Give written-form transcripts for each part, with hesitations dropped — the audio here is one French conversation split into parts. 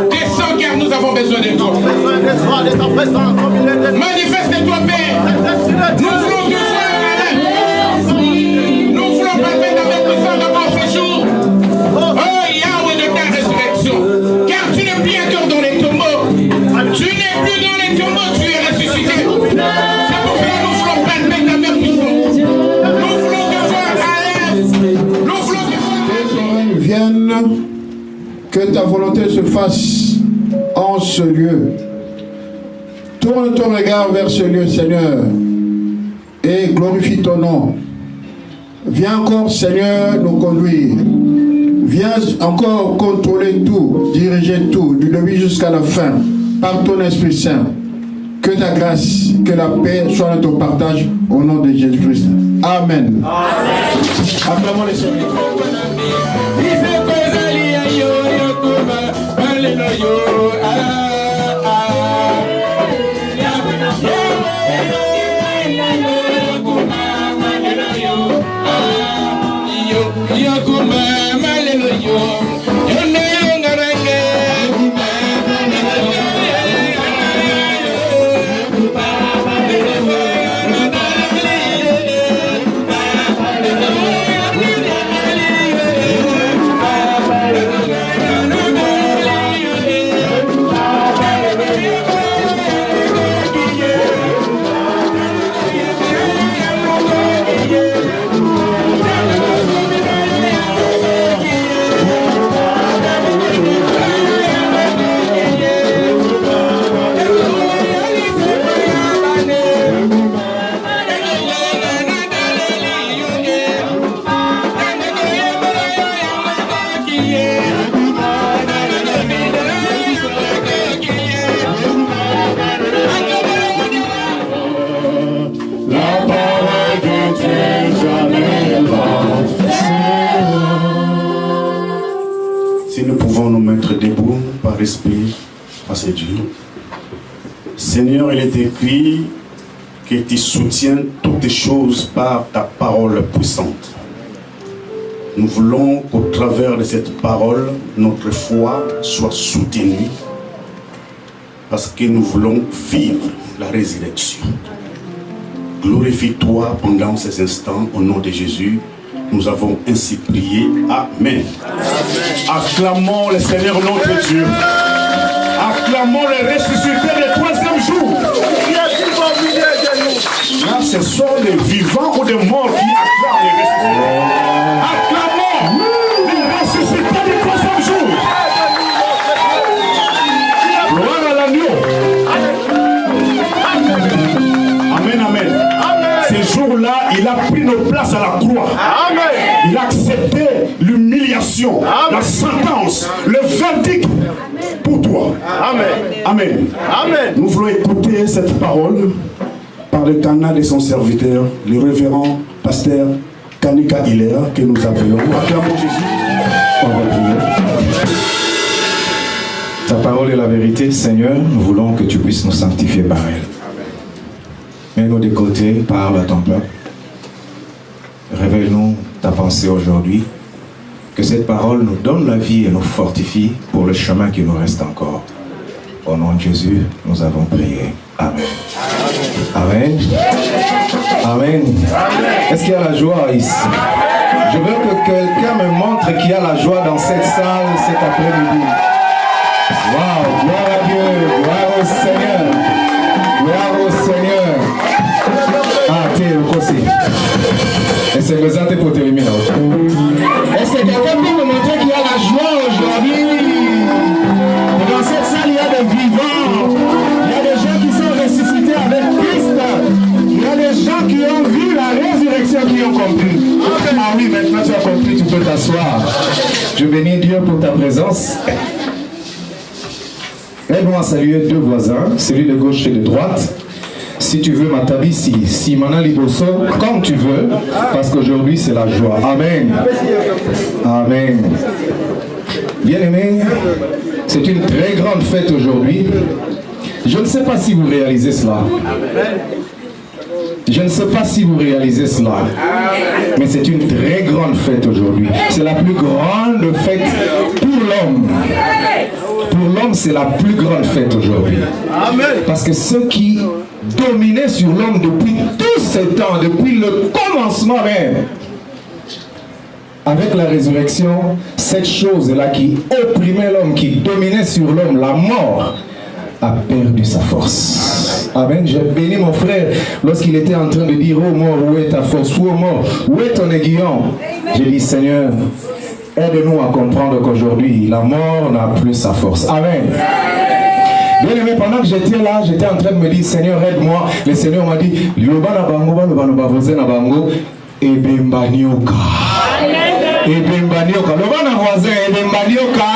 Descends car nous avons besoin de toi. Manifeste-toi, Père. Nous voulons te voir, Père. Nous voulons palper ta main puissante dans ce jour. Oh Yahweh de ta résurrection. Car tu n'es plus encore dans les tombeaux. Tu n'es plus dans les tombeaux, tu es ressuscité. C'est pour cela que nous voulons palper ta main puissante. Nous voulons te voir à l'aise. Nous voulons te voir. Que ton règne vienne, que ta volonté se fasse en ce lieu. Tourne ton regard vers ce lieu, Seigneur, et glorifie ton nom. Viens encore, Seigneur, nous conduire. Viens encore contrôler tout, diriger tout, du début jusqu'à la fin, par ton Esprit Saint. Que ta grâce, que la paix soit notre partage au nom de Jésus-Christ. Amen. Acclamons les Seigneurs. Si nous pouvons nous mettre debout par esprit à ces dieux. Seigneur, il est écrit que tu soutiens toutes choses par ta parole puissante. Nous voulons qu'au travers de cette parole, notre foi soit soutenue parce que nous voulons vivre la résurrection. Glorifie-toi pendant ces instants au nom de Jésus. Nous avons ainsi prié. Amen. Acclamons le Seigneur notre Dieu. Acclamons le ressuscité le troisième jour. Là, ce sont les vivants ou les morts qui acclament les ressuscités. Acclamons les ressuscités du troisième jour. Gloire à l'agneau. Amen, amen. Ce jour-là, il a pris nos places à la croix. Amen. Il a accepté l'humiliation, la sentence, le verdict pour toi. Amen. Amen. Amen. Nous voulons écouter cette parole par le canal de son serviteur, le révérend pasteur Kanika Hilaire, que nous appelons. Acclamons Jésus. On va prier. Ta parole est la vérité, Seigneur. Nous voulons que tu puisses nous sanctifier par elle. Mets-nous de côté, parle à ton peuple. Révèle-nous ta pensée aujourd'hui. Que cette parole nous donne la vie et nous fortifie pour le chemin qui nous reste encore. Au nom de Jésus, nous avons prié. Amen. Amen. Amen. Est-ce qu'il y a la joie ici? Je veux que quelqu'un me montre qu'il y a la joie dans cette salle cet après-midi. Waouh, gloire à Dieu, gloire au Seigneur. Gloire au Seigneur. Ah, t'es au conseil. Et c'est présenté pour terminer. Est-ce que quelqu'un peut me montrer qu'il y a la joie aujourd'hui? Dans cette salle, il y a des vivants. Il y a des gens qui sont ressuscités avec Christ. Il y a des gens qui ont vu la résurrection, qui ont compris. Ah oui, maintenant tu as compris, tu peux t'asseoir. Je bénis Dieu pour ta présence. Aide-moi à saluer deux voisins, celui de gauche et de droite. Si tu veux, Matabisi, Simana Liboso, comme tu veux, parce qu'aujourd'hui c'est la joie. Amen. Amen. Bien-aimés, c'est une très grande fête aujourd'hui. Je ne sais pas si vous réalisez cela. Je ne sais pas si vous réalisez cela. Mais c'est une très grande fête aujourd'hui. C'est la plus grande fête pour l'homme. Pour l'homme, c'est la plus grande fête aujourd'hui. Parce que ceux qui dominaient sur l'homme depuis tout ce temps, depuis le commencement même, avec la résurrection, cette chose-là qui opprimait l'homme, qui dominait sur l'homme, la mort, a perdu sa force. Amen. J'ai béni mon frère lorsqu'il était en train de dire: oh mort, où est ta force? Où mort, où est ton aiguillon? J'ai dit: Seigneur, aide-nous à comprendre qu'aujourd'hui, la mort n'a plus sa force. Amen. Bien aimé, pendant que j'étais là, j'étais en train de me dire: Seigneur, aide-moi. Le Seigneur m'a dit: Loba na bango, loba na bavoze na bango, ebembanioka. Ebembanioka. Loba na voisin, ebembanioka.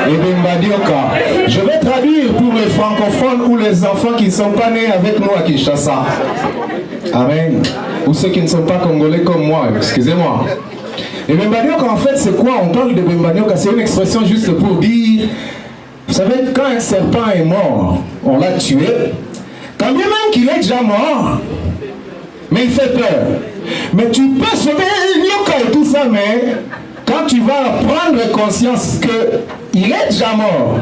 Ebembanioka. Je vais traduire pour les francophones ou les enfants qui ne sont pas nés avec nous à Kinshasa. Amen. Ou ceux qui ne sont pas congolais comme moi, excusez-moi. Et Bembanioka, en fait, c'est quoi? On parle de Bembanioka, c'est une expression juste pour dire, vous savez, quand un serpent est mort, on l'a tué, quand bien même qu'il est déjà mort, mais il fait peur. Mais tu peux sauver Nyoka et tout ça, mais quand tu vas prendre conscience qu'il est déjà mort,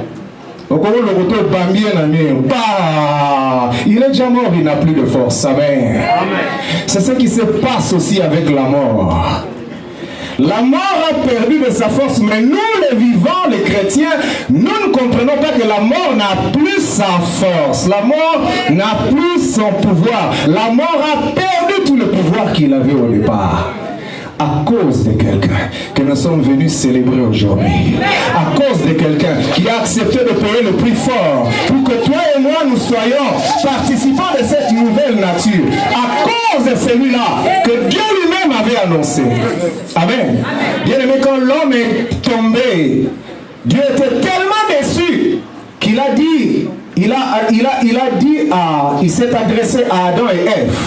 il est déjà mort, il n'a plus de force. Amen. C'est ce qui se passe aussi avec la mort. La mort a perdu de sa force, mais nous les vivants, les chrétiens, nous ne comprenons pas que la mort n'a plus sa force. La mort n'a plus son pouvoir. La mort a perdu tout le pouvoir qu'il avait au départ. À cause de quelqu'un que nous sommes venus célébrer aujourd'hui. À cause de quelqu'un qui a accepté de payer le prix fort pour que toi et moi nous soyons participants de cette nouvelle nature. À cause de celui-là que Dieu lui-même avait annoncé. Amen. Bien aimé, quand l'homme est tombé, Dieu était tellement déçu qu'il a dit, il s'est adressé à Adam et Ève.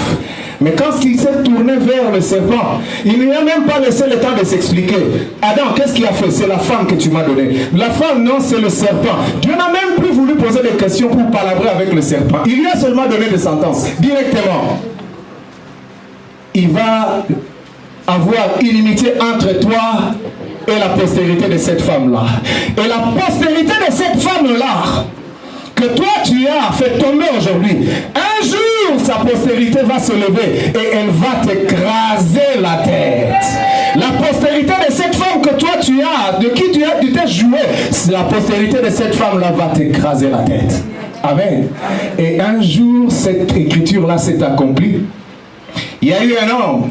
Mais quand il s'est tourné vers le serpent, il ne lui a même pas laissé le temps de s'expliquer. Adam, qu'est-ce qu'il a fait? C'est la femme que tu m'as donnée. La femme, non, c'est le serpent. Dieu n'a même plus voulu poser des questions pour palabrer avec le serpent. Il lui a seulement donné des sentences, directement. Il va avoir inimitié entre toi et la postérité de cette femme-là. Et la postérité de cette femme-là, que toi tu as fait tomber aujourd'hui, un jour sa postérité va se lever et elle va t'écraser la tête. La postérité de cette femme que toi tu as, de qui tu t'es joué, la postérité de cette femme-là va t'écraser la tête. Amen. Et un jour cette écriture-là s'est accomplie. Il y a eu un homme.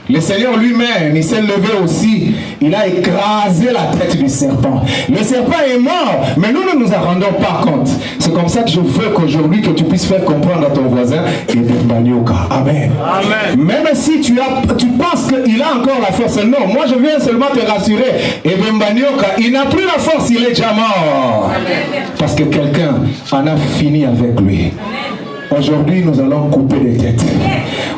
Le Seigneur lui-même, il s'est levé aussi, il a écrasé la tête du serpent. Le serpent est mort, mais nous ne nous en rendons pas compte. C'est comme ça que je veux qu'aujourd'hui, que tu puisses faire comprendre à ton voisin, Ebembanioka. Amen. Amen. Même si tu penses qu'il a encore la force, non, moi je viens seulement te rassurer, Ebembanioka, il n'a plus la force, il est déjà mort. Amen. Parce que quelqu'un en a fini avec lui. Aujourd'hui, nous allons couper les têtes.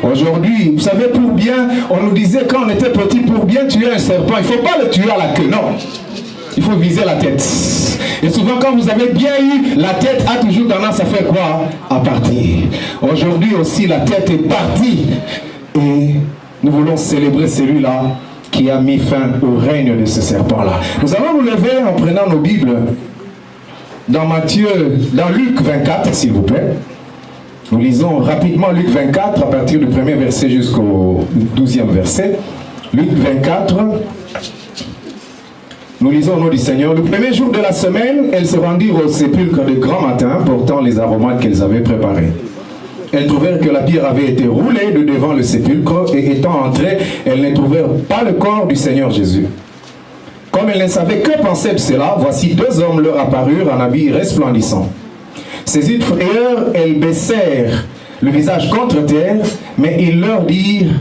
Aujourd'hui, vous savez, pour bien, on nous disait quand on était petit, pour bien tuer un serpent, il ne faut pas le tuer à la queue, non. Il faut viser la tête. Et souvent, quand vous avez bien eu, la tête a toujours tendance à faire quoi? À partir. Aujourd'hui aussi, la tête est partie. Et nous voulons célébrer celui-là qui a mis fin au règne de ce serpent-là. Nous allons nous lever en prenant nos Bibles dans Luc 24, s'il vous plaît. Nous lisons rapidement Luc 24 à partir du premier verset jusqu'au 12e verset. Luc 24. Nous lisons au nom du Seigneur. Le premier jour de la semaine, elles se rendirent au sépulcre de grand matin, portant les aromates qu'elles avaient préparés. Elles trouvèrent que la pierre avait été roulée de devant le sépulcre, et étant entrées, elles ne trouvèrent pas le corps du Seigneur Jésus. Comme elles ne savaient que penser de cela, voici deux hommes leur apparurent en habits resplendissants. Saisies de frayeur, elles baissèrent le visage contre terre, mais ils leur dirent: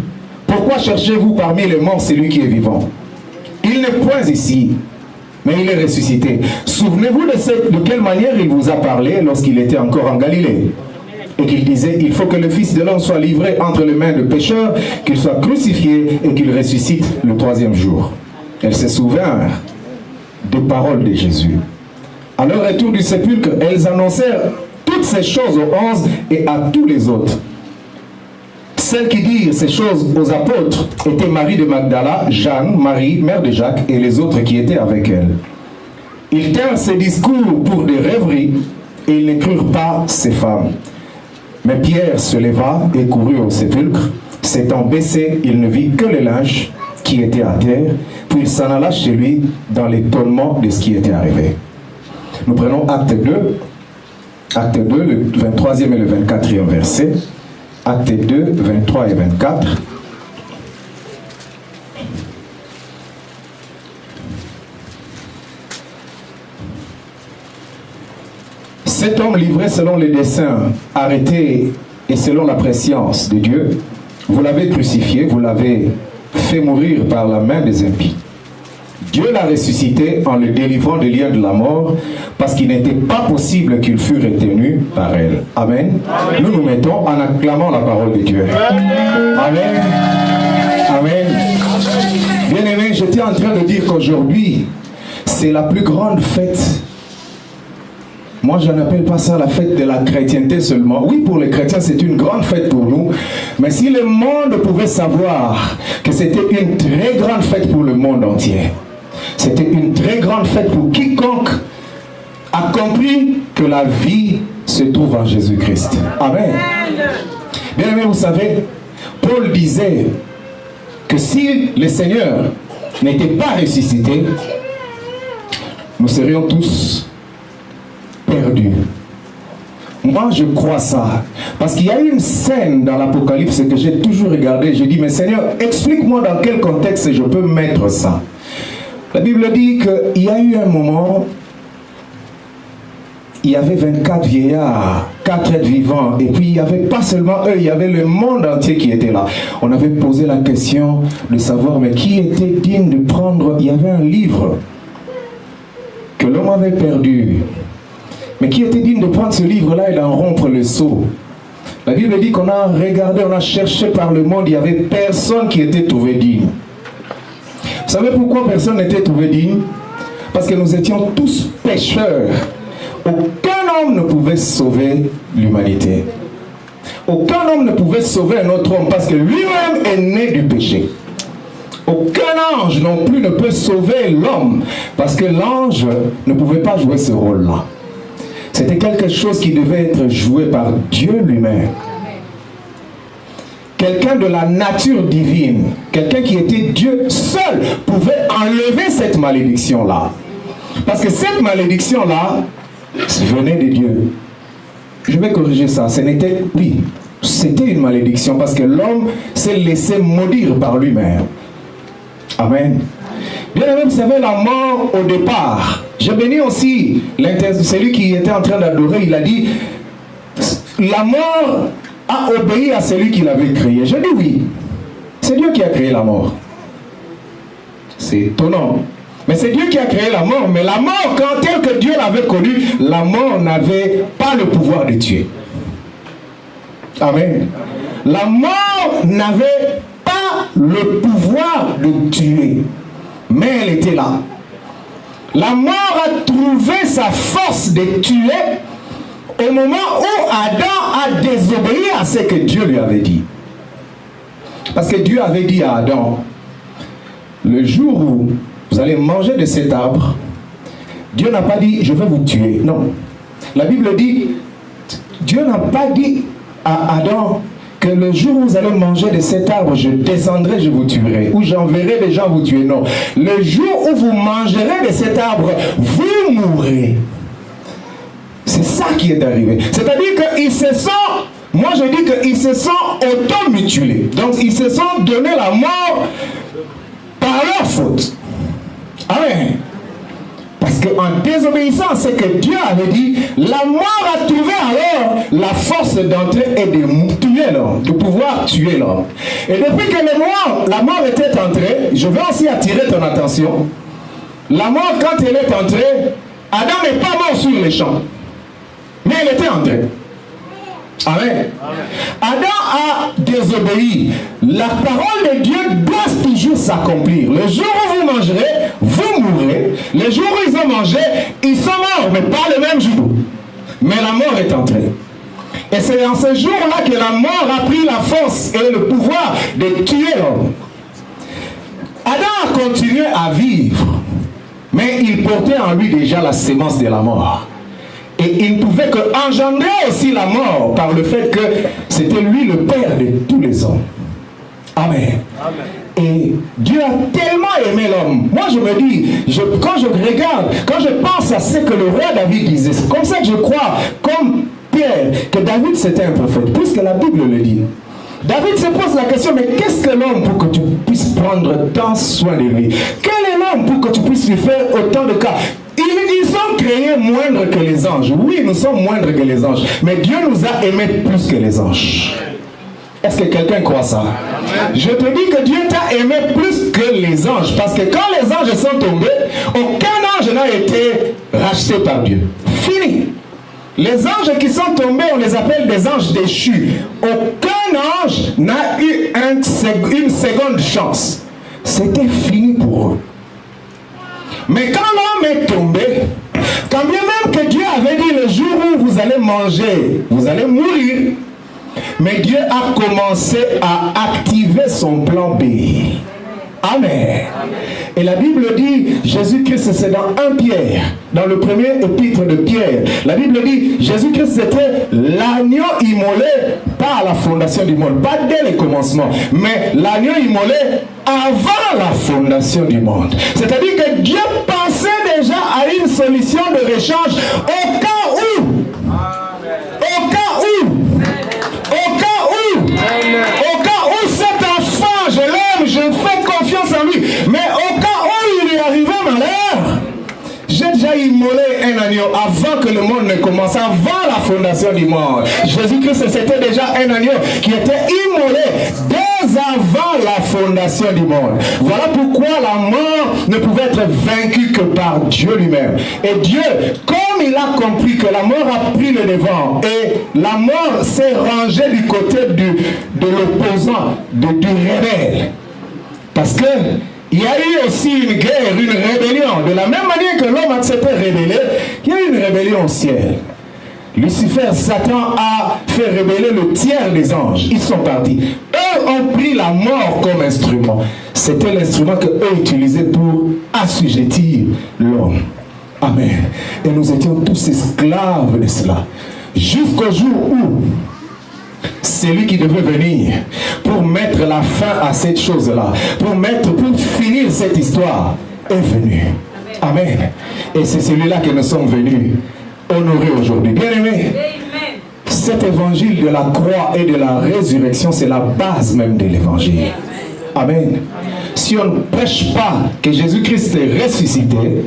pourquoi cherchez-vous parmi les morts celui qui est vivant? Il n'est point ici, mais il est ressuscité. Souvenez-vous de quelle manière il vous a parlé lorsqu'il était encore en Galilée, et qu'il disait: il faut que le Fils de l'homme soit livré entre les mains de pécheurs, qu'il soit crucifié et qu'il ressuscite le troisième jour. Elles se souvinrent des paroles de Jésus. À leur retour du sépulcre, elles annoncèrent toutes ces choses aux 11 et à tous les autres. Celles qui dirent ces choses aux apôtres étaient Marie de Magdala, Jeanne, Marie, mère de Jacques, et les autres qui étaient avec elle. Ils tinrent ces discours pour des rêveries et ils ne crurent pas ces femmes. Mais Pierre se leva et courut au sépulcre. S'étant baissé, il ne vit que les linges qui étaient à terre, puis il s'en alla chez lui dans l'étonnement de ce qui était arrivé. Nous prenons acte 2, le 23e et le 24e verset. Acte 2, 23 et 24. Cet homme livré selon les desseins, arrêté et selon la prescience de Dieu, vous l'avez crucifié, vous l'avez fait mourir par la main des impies. Dieu l'a ressuscité en le délivrant des liens de la mort, parce qu'il n'était pas possible qu'il fût retenu par elle. Amen. Amen. Nous nous mettons en acclamant la parole de Dieu. Amen. Amen. Bien-aimés, j'étais en train de dire qu'aujourd'hui, c'est la plus grande fête. Moi, je n'appelle pas ça la fête de la chrétienté seulement. Oui, pour les chrétiens, c'est une grande fête pour nous. Mais si le monde pouvait savoir que c'était une très grande fête pour le monde entier, c'était une très grande fête pour quiconque a compris que la vie se trouve en Jésus-Christ. Amen. Bien aimé, vous savez, Paul disait que si le Seigneur n'était pas ressuscité, nous serions tous perdus. Moi, je crois ça. Parce qu'il y a une scène dans l'Apocalypse que j'ai toujours regardé. Je dis, mais Seigneur, explique-moi dans quel contexte je peux mettre ça. La Bible dit qu'il y a eu un moment, il y avait 24 vieillards, 4 êtres vivants, et puis il n'y avait pas seulement eux, il y avait le monde entier qui était là. On avait posé la question de savoir, mais qui était digne de prendre, il y avait un livre que l'homme avait perdu. Mais qui était digne de prendre ce livre-là et d'en rompre le sceau? La Bible dit qu'on a regardé, on a cherché par le monde, il n'y avait personne qui était trouvé digne. Vous savez pourquoi personne n'était trouvé digne? Parce que nous étions tous pécheurs. Aucun homme ne pouvait sauver l'humanité. Aucun homme ne pouvait sauver un autre homme parce que lui-même est né du péché. Aucun ange non plus ne peut sauver l'homme parce que l'ange ne pouvait pas jouer ce rôle-là. C'était quelque chose qui devait être joué par Dieu lui-même. Quelqu'un de la nature divine, quelqu'un qui était Dieu seul, pouvait enlever cette malédiction-là. Parce que cette malédiction-là venait de Dieu. Je vais corriger ça. Ce n'était, oui, c'était une malédiction parce que l'homme s'est laissé maudire par lui-même. Amen. Bien aimé, vous savez, la mort au départ. J'ai béni aussi celui qui était en train d'adorer, il a dit, la mort a obéi à celui qui l'avait créé. Je dis oui, c'est Dieu qui a créé la mort. C'est étonnant. Mais c'est Dieu qui a créé la mort. Mais la mort, quand tel que Dieu l'avait connue, la mort n'avait pas le pouvoir de tuer. Amen. La mort n'avait pas le pouvoir de tuer. Mais elle était là. La mort a trouvé sa force de tuer au moment où Adam a désobéi à ce que Dieu lui avait dit. Parce que Dieu avait dit à Adam, le jour où vous allez manger de cet arbre, Dieu n'a pas dit, je vais vous tuer. Non. La Bible dit, Dieu n'a pas dit à Adam que le jour où vous allez manger de cet arbre, je descendrai, je vous tuerai. Ou j'enverrai des gens vous tuer. Non. Le jour où vous mangerez de cet arbre, vous mourrez. C'est ça qui est arrivé. C'est-à-dire qu'ils se sont, moi je dis qu'ils se sont automutilés. Donc ils se sont donné la mort par leur faute. Amen. Parce qu'en désobéissant à ce que Dieu avait dit, la mort a trouvé alors la force d'entrer et de tuer l'homme, de pouvoir tuer l'homme. Et depuis que la mort était entrée, je vais aussi attirer ton attention. La mort, quand elle est entrée, Adam n'est pas mort sur les champs, mais elle était entrée. Amen. Adam a désobéi. La parole de Dieu doit toujours s'accomplir. Le jour où vous mangerez, vous mourrez. Le jour où ils ont mangé, ils sont morts, mais pas le même jour. Mais la mort est entrée. Et c'est en ce jour-là que la mort a pris la force et le pouvoir de tuer l'homme. Adam a continué à vivre. Mais il portait en lui déjà la sémence de la mort. Et il ne pouvait qu'engendrer aussi la mort par le fait que c'était lui le père de tous les hommes. Amen. Et Dieu a tellement aimé l'homme. Moi je me dis, quand je regarde, quand je pense à ce que le roi David disait, c'est comme ça que je crois, comme Pierre, que David c'était un prophète, puisque la Bible le dit. David se pose la question, mais qu'est-ce que l'homme pour que tu puisses prendre tant soin de lui? Quel est l'homme pour que tu puisses lui faire autant de cas? Ils sont créés moindres que les anges. Oui, nous sommes moindres que les anges. Mais Dieu nous a aimés plus que les anges. Est-ce que quelqu'un croit ça? Je te dis que Dieu t'a aimé plus que les anges. Parce que quand les anges sont tombés, aucun ange n'a été racheté par Dieu. Fini. Les anges qui sont tombés, on les appelle des anges déchus. Aucun ange n'a eu une seconde chance. C'était fini pour eux. Mais quand l'homme est tombé, quand bien même que Dieu avait dit le jour où vous allez manger, vous allez mourir, mais Dieu a commencé à activer son plan B. Amen. Et la Bible dit, Jésus-Christ, c'est dans 1 Pierre, dans le premier épître de Pierre. La Bible dit, Jésus-Christ c'était l'agneau immolé, pas à la fondation du monde, pas dès le commencement, mais l'agneau immolé avant la fondation du monde. C'est-à-dire que Dieu pensait déjà à une solution de rechange au cas où. Au cas où cet enfant, je l'aime, je fais confiance en lui, mais au cas où il est arrivé malheur, j'ai déjà immolé un agneau avant que le monde ne commence, avant la fondation du monde. Jésus-Christ, c'était déjà un agneau qui était immolé dès avant la fondation du monde. Voilà pourquoi la mort ne pouvait être vaincue que par Dieu lui-même. Et Dieu, comme il a compris que la mort a pris le devant et la mort s'est rangée du côté de l'opposant, du rebelle. Parce que il y a eu aussi une guerre, une rébellion. De la même manière que l'homme s'était rébellé, il y a eu une rébellion au ciel. Lucifer, Satan a fait rébeller le tiers des anges. Ils sont partis. Eux ont pris la mort comme instrument. C'était l'instrument qu'eux utilisaient pour assujettir l'homme. Amen. Et nous étions tous esclaves de cela. Jusqu'au jour où celui qui devait venir pour mettre la fin à cette chose-là, pour finir cette histoire, est venu. Amen. Et c'est celui-là que nous sommes venus honorer aujourd'hui. Bien-aimés, cet évangile de la croix et de la résurrection, c'est la base même de l'évangile. Amen. Si on ne prêche pas que Jésus-Christ est ressuscité,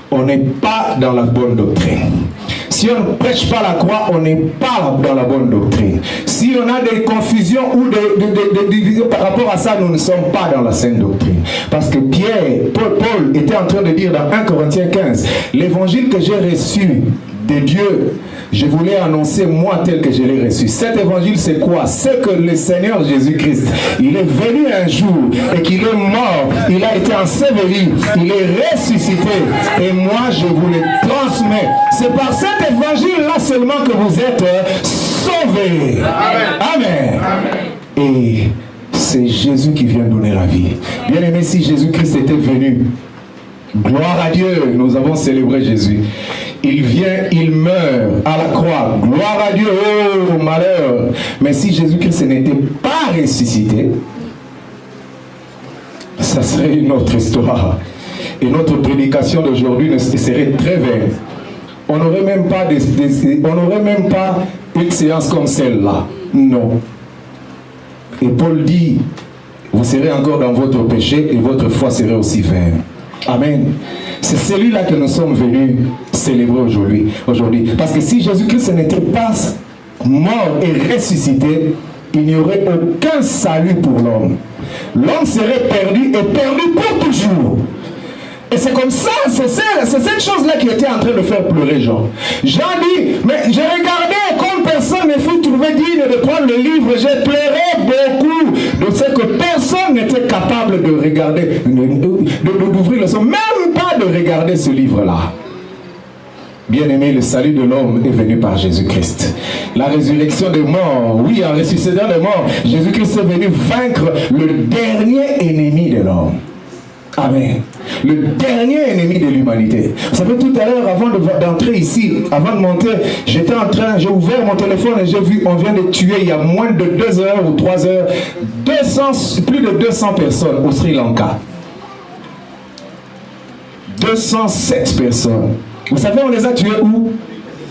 on n'est pas dans la bonne doctrine. Si on ne prêche pas la croix, on n'est pas dans la bonne doctrine. Si on a des confusions ou des divisions par rapport à ça, nous ne sommes pas dans la saine doctrine. Parce que Paul était en train de dire dans 1 Corinthiens 15, l'évangile que j'ai reçu de Dieu, je voulais annoncer moi tel que je l'ai reçu. Cet évangile c'est quoi? C'est que le Seigneur Jésus-Christ, il est venu un jour et qu'il est mort, il a été enseveli, il est ressuscité et moi je vous le transmets. C'est par cet évangile là seulement que vous êtes sauvés. Amen. Et c'est Jésus qui vient donner la vie. Bien aimé, si Jésus-Christ était venu, gloire à Dieu, nous avons célébré Jésus. Il vient, il meurt à la croix. Gloire à Dieu, oh malheur. Mais si Jésus-Christ n'était pas ressuscité, ça serait une autre histoire. Et notre prédication d'aujourd'hui serait très vaine. On n'aurait même pas une séance comme celle-là. Non. Et Paul dit, vous serez encore dans votre péché et votre foi serait aussi vaine. Amen. C'est celui-là que nous sommes venus célébrer aujourd'hui. Parce que si Jésus-Christ n'était pas mort et ressuscité, il n'y aurait aucun salut pour l'homme. L'homme serait perdu et perdu pour toujours. Et c'est comme ça, c'est cette chose-là qui était en train de faire pleurer Jean. Jean dit, mais j'ai regardé comme personne ne fut trouvé digne de prendre le livre, j'ai pleuré beaucoup de ce que personne n'était capable de regarder, d'ouvrir le son, même pas de regarder ce livre-là. Bien-aimé, le salut de l'homme est venu par Jésus-Christ. La résurrection des morts, oui, en ressuscitant des morts, Jésus-Christ est venu vaincre le dernier ennemi de l'homme. Amen. Le dernier ennemi de l'humanité. Vous savez, tout à l'heure, avant d'entrer ici, avant de monter, j'étais en train, j'ai ouvert mon téléphone et j'ai vu, on vient de tuer il y a moins de 2 heures ou 3 heures, plus de 200 personnes au Sri Lanka. 207 personnes. Vous savez, on les a tués où?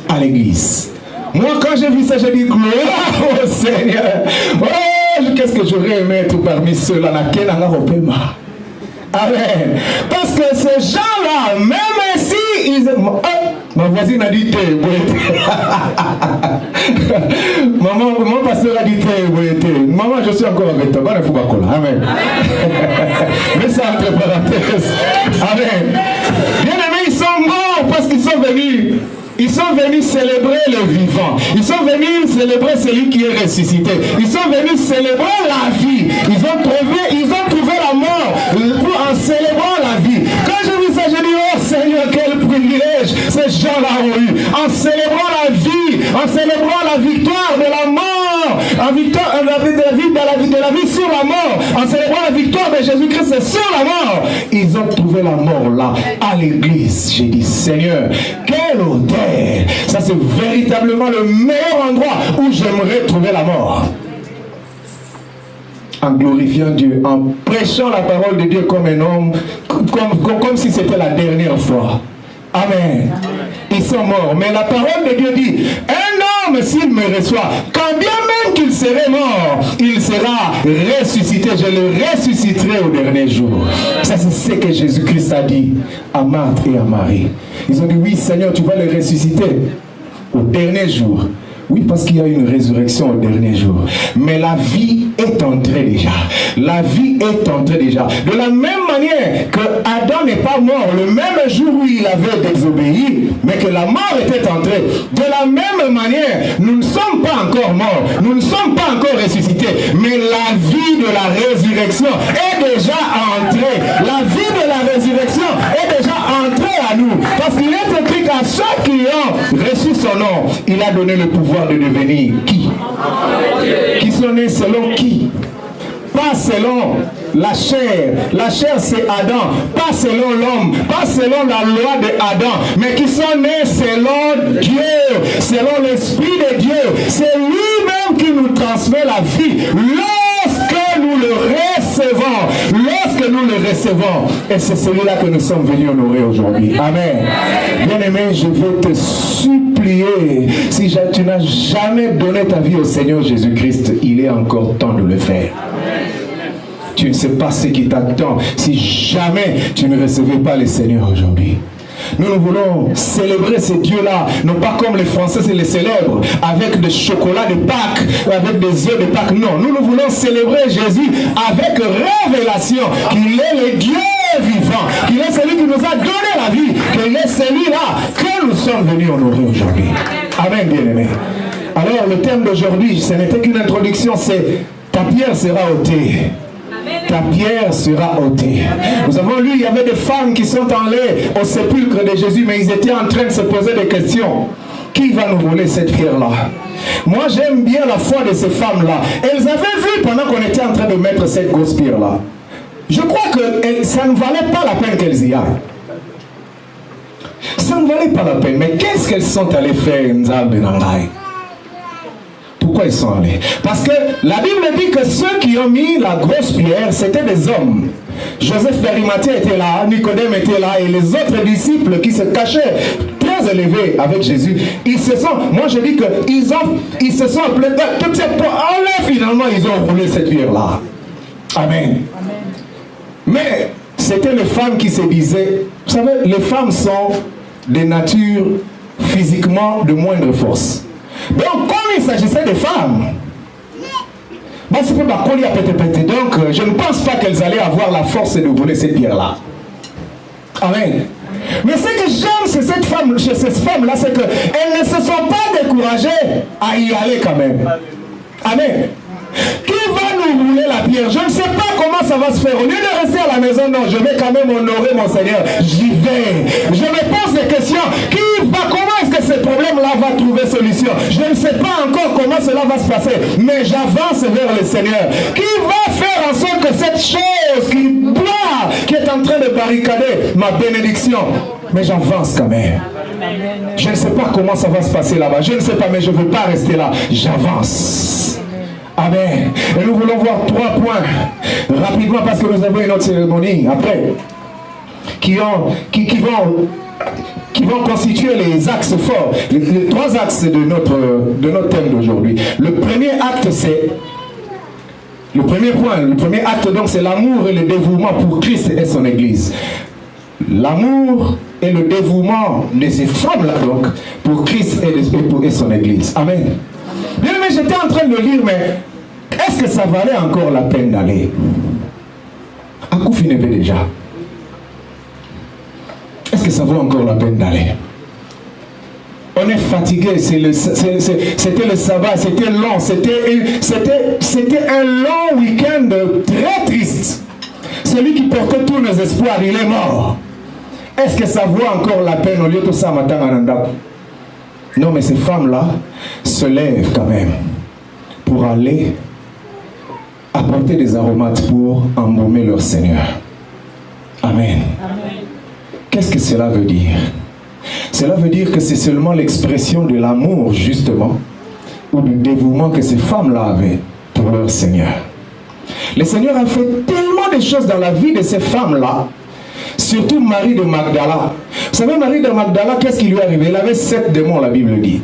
À l'église. Moi, quand j'ai vu ça, j'ai dit gloire au Seigneur. Oh, qu'est-ce que j'aurais aimé être parmi ceux-là. Amen. Parce que ces gens-là, même si ils... ma voisine a dit maman, mon pasteur a dit maman, je suis encore avec toi. Amen. Mais ça entre parenthèses. Amen. Bien aimés, ils sont morts parce qu'ils sont venus. Ils sont venus célébrer le vivant. Ils sont venus célébrer celui qui est ressuscité. Ils sont venus célébrer la vie. Ils ont trouvé la mort en célébrant la vie. Quand j'ai vu ça, j'ai dit, oh Seigneur, quel privilège ces gens-là ont eu. En célébrant la vie, en célébrant la victoire de la mort, en victoire de la vie sur la mort, en célébrant la victoire de Jésus-Christ sur la mort. Ils ont trouvé la mort là, à l'église. J'ai dit, Seigneur, quelle odeur. Ça, c'est véritablement le meilleur endroit où j'aimerais trouver la mort. En glorifiant Dieu, en prêchant la parole de Dieu comme un homme, comme si c'était la dernière fois. Amen. Ils sont morts. Mais la parole de Dieu dit, un homme, s'il me reçoit, quand bien même qu'il serait mort, il sera ressuscité. Je le ressusciterai au dernier jour. Ça, c'est ce que Jésus-Christ a dit à Marthe et à Marie. Ils ont dit, oui, Seigneur, tu vas le ressusciter au dernier jour. Oui, parce qu'il y a une résurrection au dernier jour. Mais la vie est entrée déjà. La vie est entrée déjà. De la même manière que Adam n'est pas mort le même jour où il avait désobéi, mais que la mort était entrée. De la même manière, nous ne sommes pas encore morts. Nous ne sommes pas encore ressuscités. Mais la vie de la résurrection est déjà entrée. La vie de la résurrection est déjà entrée à nous. Parce qu'il est écrit qu'à ceux qui ont reçu son nom, il a donné le pouvoir de devenir qui? Qui sont nés selon qui? Pas selon la chair. La chair, c'est Adam. Pas selon l'homme. Pas selon la loi de Adam. Mais qui sont nés selon Dieu. Selon l'Esprit de Dieu. C'est lui-même qui nous transmet la vie. Lorsque nous le recevons. Lorsque nous le recevons. Et c'est celui-là que nous sommes venus honorer aujourd'hui. Amen. Bien-aimé, je vais te supplier. Si tu n'as jamais donné ta vie au Seigneur Jésus-Christ, il est encore temps de le faire. Tu ne sais pas ce qui t'attend si jamais tu ne recevais pas le Seigneur aujourd'hui. Nous voulons célébrer ce Dieu-là, non pas comme les Français se les célèbrent, avec des chocolats de Pâques, avec des œufs de Pâques. Non, nous voulons célébrer Jésus avec révélation, qu'il est le Dieu vivant, qu'il est celui qui nous a donné la vie, qu'il est celui-là que nous sommes venus honorer aujourd'hui. Amen, bien-aimé. Alors, le thème d'aujourd'hui, ce n'était qu'une introduction, c'est « Ta pierre sera ôtée ». Ta pierre sera ôtée. Nous avons lu, il y avait des femmes qui sont allées au sépulcre de Jésus, mais ils étaient en train de se poser des questions. Qui va nous voler cette pierre-là? Moi, j'aime bien la foi de ces femmes-là. Elles avaient vu pendant qu'on était en train de mettre cette grosse pierre-là. Je crois que ça ne valait pas la peine qu'elles y aillent. Ça ne valait pas la peine. Mais qu'est-ce qu'elles sont allées faire, Nzambe Nangai? Pourquoi ils sont allés? Parce que la Bible dit que ceux qui ont mis la grosse pierre, c'était des hommes. Joseph d'Arimathie était là, Nicodème était là, et les autres disciples qui se cachaient très élevés avec Jésus, ils se sont, moi je dis qu'ils se sont appelés, toute cette enlève, finalement ils ont roulé cette pierre-là. Amen. Mais c'était les femmes qui se disaient, vous savez, les femmes sont des natures physiquement de moindre force. Donc, comme il s'agissait des femmes, donc je ne pense pas qu'elles allaient avoir la force de voler cette pierre-là. Amen. Mais ce que j'aime chez ces femmes-là, c'est qu'elles ne se sont pas découragées à y aller quand même. Amen. Qui va nous rouler la pierre? Je ne sais pas comment ça va se faire. Au lieu de rester à la maison, non, je vais quand même honorer mon Seigneur. J'y vais. Je me pose des questions. Comment est-ce que ce problème-là va trouver solution? Je ne sais pas encore comment cela va se passer. Mais j'avance vers le Seigneur. Qui va faire en sorte que cette chose qui est en train de barricader ma bénédiction. Mais j'avance quand même. Je ne sais pas comment ça va se passer là-bas. Je ne sais pas, mais je ne veux pas rester là. J'avance. Amen. Et nous voulons voir 3 points rapidement parce que nous avons une autre cérémonie après qui vont constituer les axes forts, les 3 axes de notre thème d'aujourd'hui. Le premier acte, c'est le premier point, le premier acte donc c'est l'amour et le dévouement pour Christ et son Église. L'amour et le dévouement de ces femmes-là donc pour Christ et son Église. Amen. Bien aimé, j'étais en train de le lire, mais est-ce que ça valait encore la peine d'aller? À coup fini déjà. Est-ce que ça vaut encore la peine d'aller? On est fatigué, c'était le sabbat, c'était long, c'était un long week-end très triste. Celui qui portait tous nos espoirs, il est mort. Est-ce que ça vaut encore la peine au lieu de ça matin à Non, mais ces femmes-là se lèvent quand même pour aller apporter des aromates pour embaumer leur Seigneur. Amen. Qu'est-ce que cela veut dire? Cela veut dire que c'est seulement l'expression de l'amour, justement, ou du dévouement que ces femmes-là avaient pour leur Seigneur. Le Seigneur a fait tellement de choses dans la vie de ces femmes-là, surtout Marie de Magdala. Vous savez, Marie de Magdala, qu'est-ce qui lui est arrivé? Elle avait 7 démons, la Bible dit.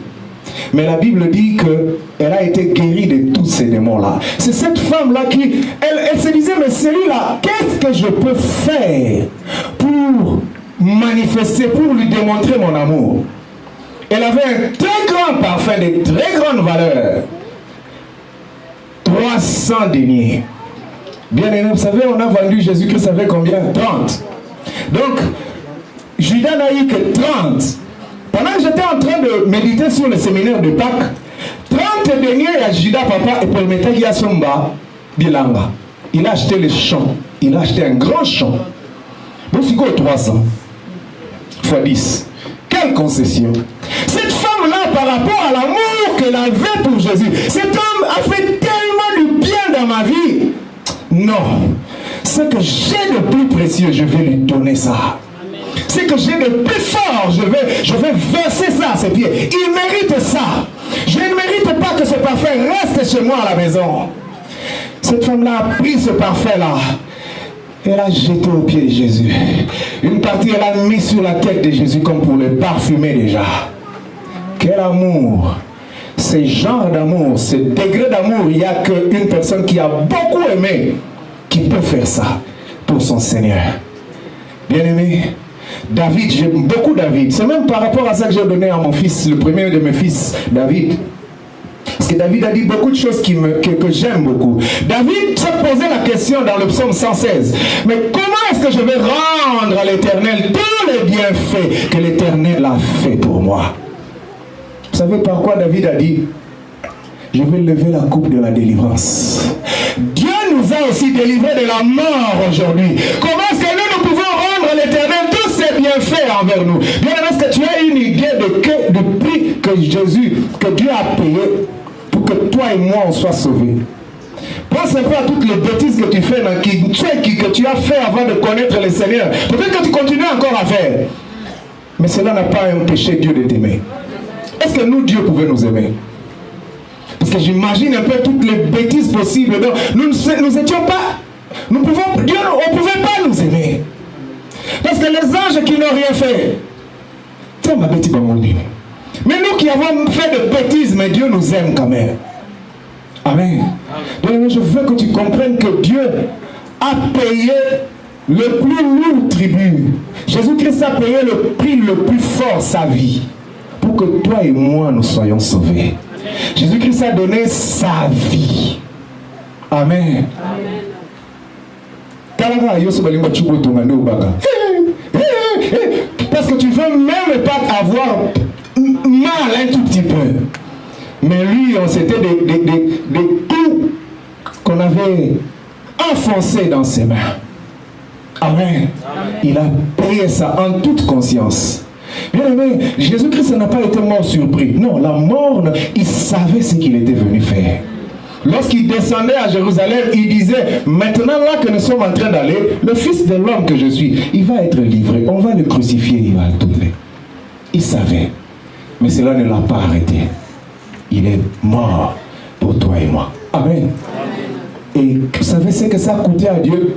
Mais la Bible dit qu'elle a été guérie de tous ces démons-là. C'est cette femme-là qui, elle se disait, mais celui-là, qu'est-ce que je peux faire pour manifester, pour lui démontrer mon amour? Elle avait un très grand parfum, de très grande valeur. 300 deniers. Bien aimé, vous savez, on a vendu Jésus-Christ avec combien? 30. Donc, Judas n'a eu que 30. Pendant que j'étais en train de méditer sur le séminaire de Pâques, 30 deniers à Judas, papa, et pour le mettre à Somba, Bilanga. Il a acheté le champ. Il a acheté un grand champ. Donc, c'est quoi 300 fois 10? Quelle concession! Cette femme-là, par rapport à l'amour qu'elle avait pour Jésus, cet homme a fait tellement de bien dans ma vie. Non. Ce que j'ai de plus précieux, je vais lui donner ça. Ce que j'ai de plus fort, je vais verser ça à ses pieds. Il mérite ça. Je ne mérite pas que ce parfum reste chez moi à la maison. Cette femme-là a pris ce parfum-là. Elle a jeté aux pieds de Jésus. Une partie, elle a mis sur la tête de Jésus comme pour le parfumer déjà. Quel amour! Ce genre d'amour, ce degré d'amour, il n'y a qu'une personne qui a beaucoup aimé qui peut faire ça pour son Seigneur. Bien-aimé, David, j'aime beaucoup David. C'est même par rapport à ça que j'ai donné à mon fils, le premier de mes fils, David. Parce que David a dit beaucoup de choses que j'aime beaucoup. David se posait la question dans le psaume 116. Mais comment est-ce que je vais rendre à l'Éternel tous les bienfaits que l'Éternel a fait pour moi? Vous savez par quoi David a dit? Je vais lever la coupe de la délivrance. Dieu nous a aussi délivrés de la mort aujourd'hui. Comment est-ce que nous pouvons rendre à l'Éternel tous ses bienfaits envers nous? Bien, est-ce que tu as une idée du prix que Dieu a payé pour que toi et moi on soit sauvés? Pense un peu à toutes les bêtises que tu fais, que tu as fait avant de connaître le Seigneur. Peut-être que tu continues encore à faire. Mais cela n'a pas empêché Dieu de t'aimer. Est-ce que nous, Dieu pouvait nous aimer? Parce que j'imagine un peu toutes les bêtises possibles. Donc, nous étions pas... Dieu, on ne pouvait pas nous aimer. Parce que les anges qui n'ont rien fait... Tiens, ma bêtise, mais nous qui avons fait de bêtises, mais Dieu nous aime quand même. Amen. Donc, je veux que tu comprennes que Dieu a payé le plus lourd tribut. Jésus-Christ a payé le prix le plus fort, sa vie, pour que toi et moi nous soyons sauvés. Jésus-Christ a donné sa vie. Amen. Parce que tu veux même pas avoir mal un tout petit peu. Mais lui, c'était des coups qu'on avait enfoncés dans ses mains. Amen. Il a payé ça en toute conscience. Bien aimé, Jésus-Christ n'a pas été mort surpris. Non, la mort, il savait ce qu'il était venu faire. lorsqu'il descendait à Jérusalem, il disait, maintenant là que nous sommes en train d'aller, le Fils de l'homme que je suis, il va être livré, on va le crucifier, il va le tourner. Il savait, mais cela ne l'a pas arrêté. Il est mort pour toi et moi. Amen. Et vous savez ce que ça a coûté à Dieu?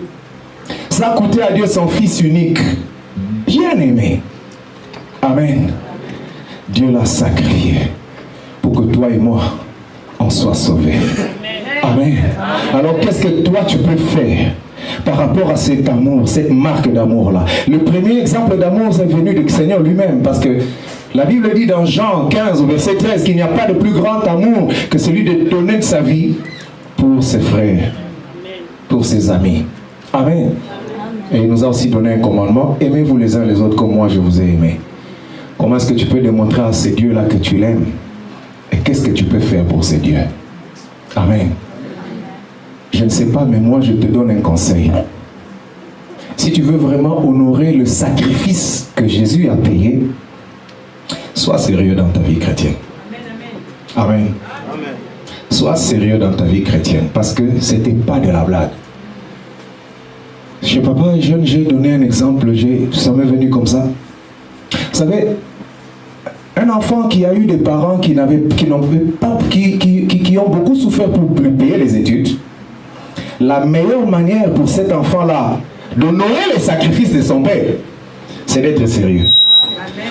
Ça a coûté à Dieu son Fils unique, bien aimé. Amen. Dieu l'a sacrifié pour que toi et moi, on soit sauvés. Amen. Alors qu'est-ce que toi tu peux faire par rapport à cet amour, cette marque d'amour-là? Le premier exemple d'amour, c'est venu du Seigneur lui-même, parce que la Bible dit dans Jean 15, au verset 13, qu'il n'y a pas de plus grand amour que celui de donner de sa vie pour ses frères, pour ses amis. Amen. Et il nous a aussi donné un commandement, aimez-vous les uns les autres comme moi je vous ai aimé. Comment est-ce que tu peux démontrer à ces dieux-là que tu l'aimes? Et qu'est-ce que tu peux faire pour ces dieux? Amen. Je ne sais pas, mais moi je te donne un conseil. Si tu veux vraiment honorer le sacrifice que Jésus a payé, sois sérieux dans ta vie chrétienne. Amen. Sois sérieux dans ta vie chrétienne, parce que c'était pas de la blague. Chez Papa Jeune, j'ai donné un exemple, ça m'est venu comme ça. Vous savez, un enfant qui a eu des parents qui ont beaucoup souffert pour lui payer les études, la meilleure manière pour cet enfant-là d'honorer les sacrifices de son père, c'est d'être sérieux.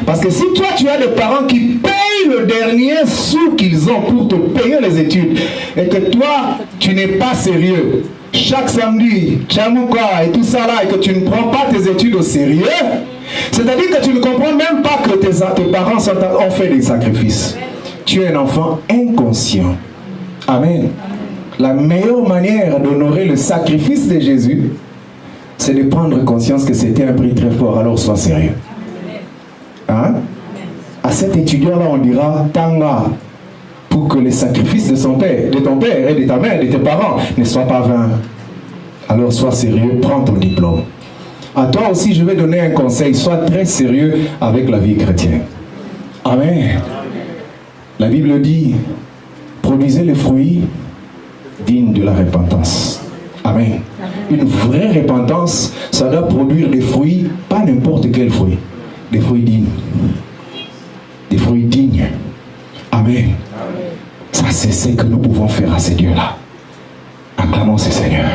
Parce que si toi tu as des parents qui payent le dernier sou qu'ils ont pour te payer les études, et que toi tu n'es pas sérieux, chaque samedi, Tchamouka et tout ça là, et que tu ne prends pas tes études au sérieux, c'est-à-dire que tu ne comprends même pas que tes parents ont fait des sacrifices. Tu es un enfant inconscient. Amen. La meilleure manière d'honorer le sacrifice de Jésus, c'est de prendre conscience que c'était un prix très fort. Alors sois sérieux. Hein? À cet étudiant-là, on dira Tanga, pour que les sacrifices de son père, de ton père et de ta mère, de tes parents ne soient pas vains. Alors sois sérieux, prends ton diplôme. À toi aussi, je vais donner un conseil. Sois très sérieux avec la vie chrétienne. Amen. La Bible dit, produisez les fruits dignes de la repentance. Amen. Une vraie repentance, ça doit produire des fruits, pas n'importe quel fruit. Des fruits dignes. Des fruits dignes. Amen. Ça, c'est ce que nous pouvons faire à ces dieux-là. Acclamons ce Seigneur.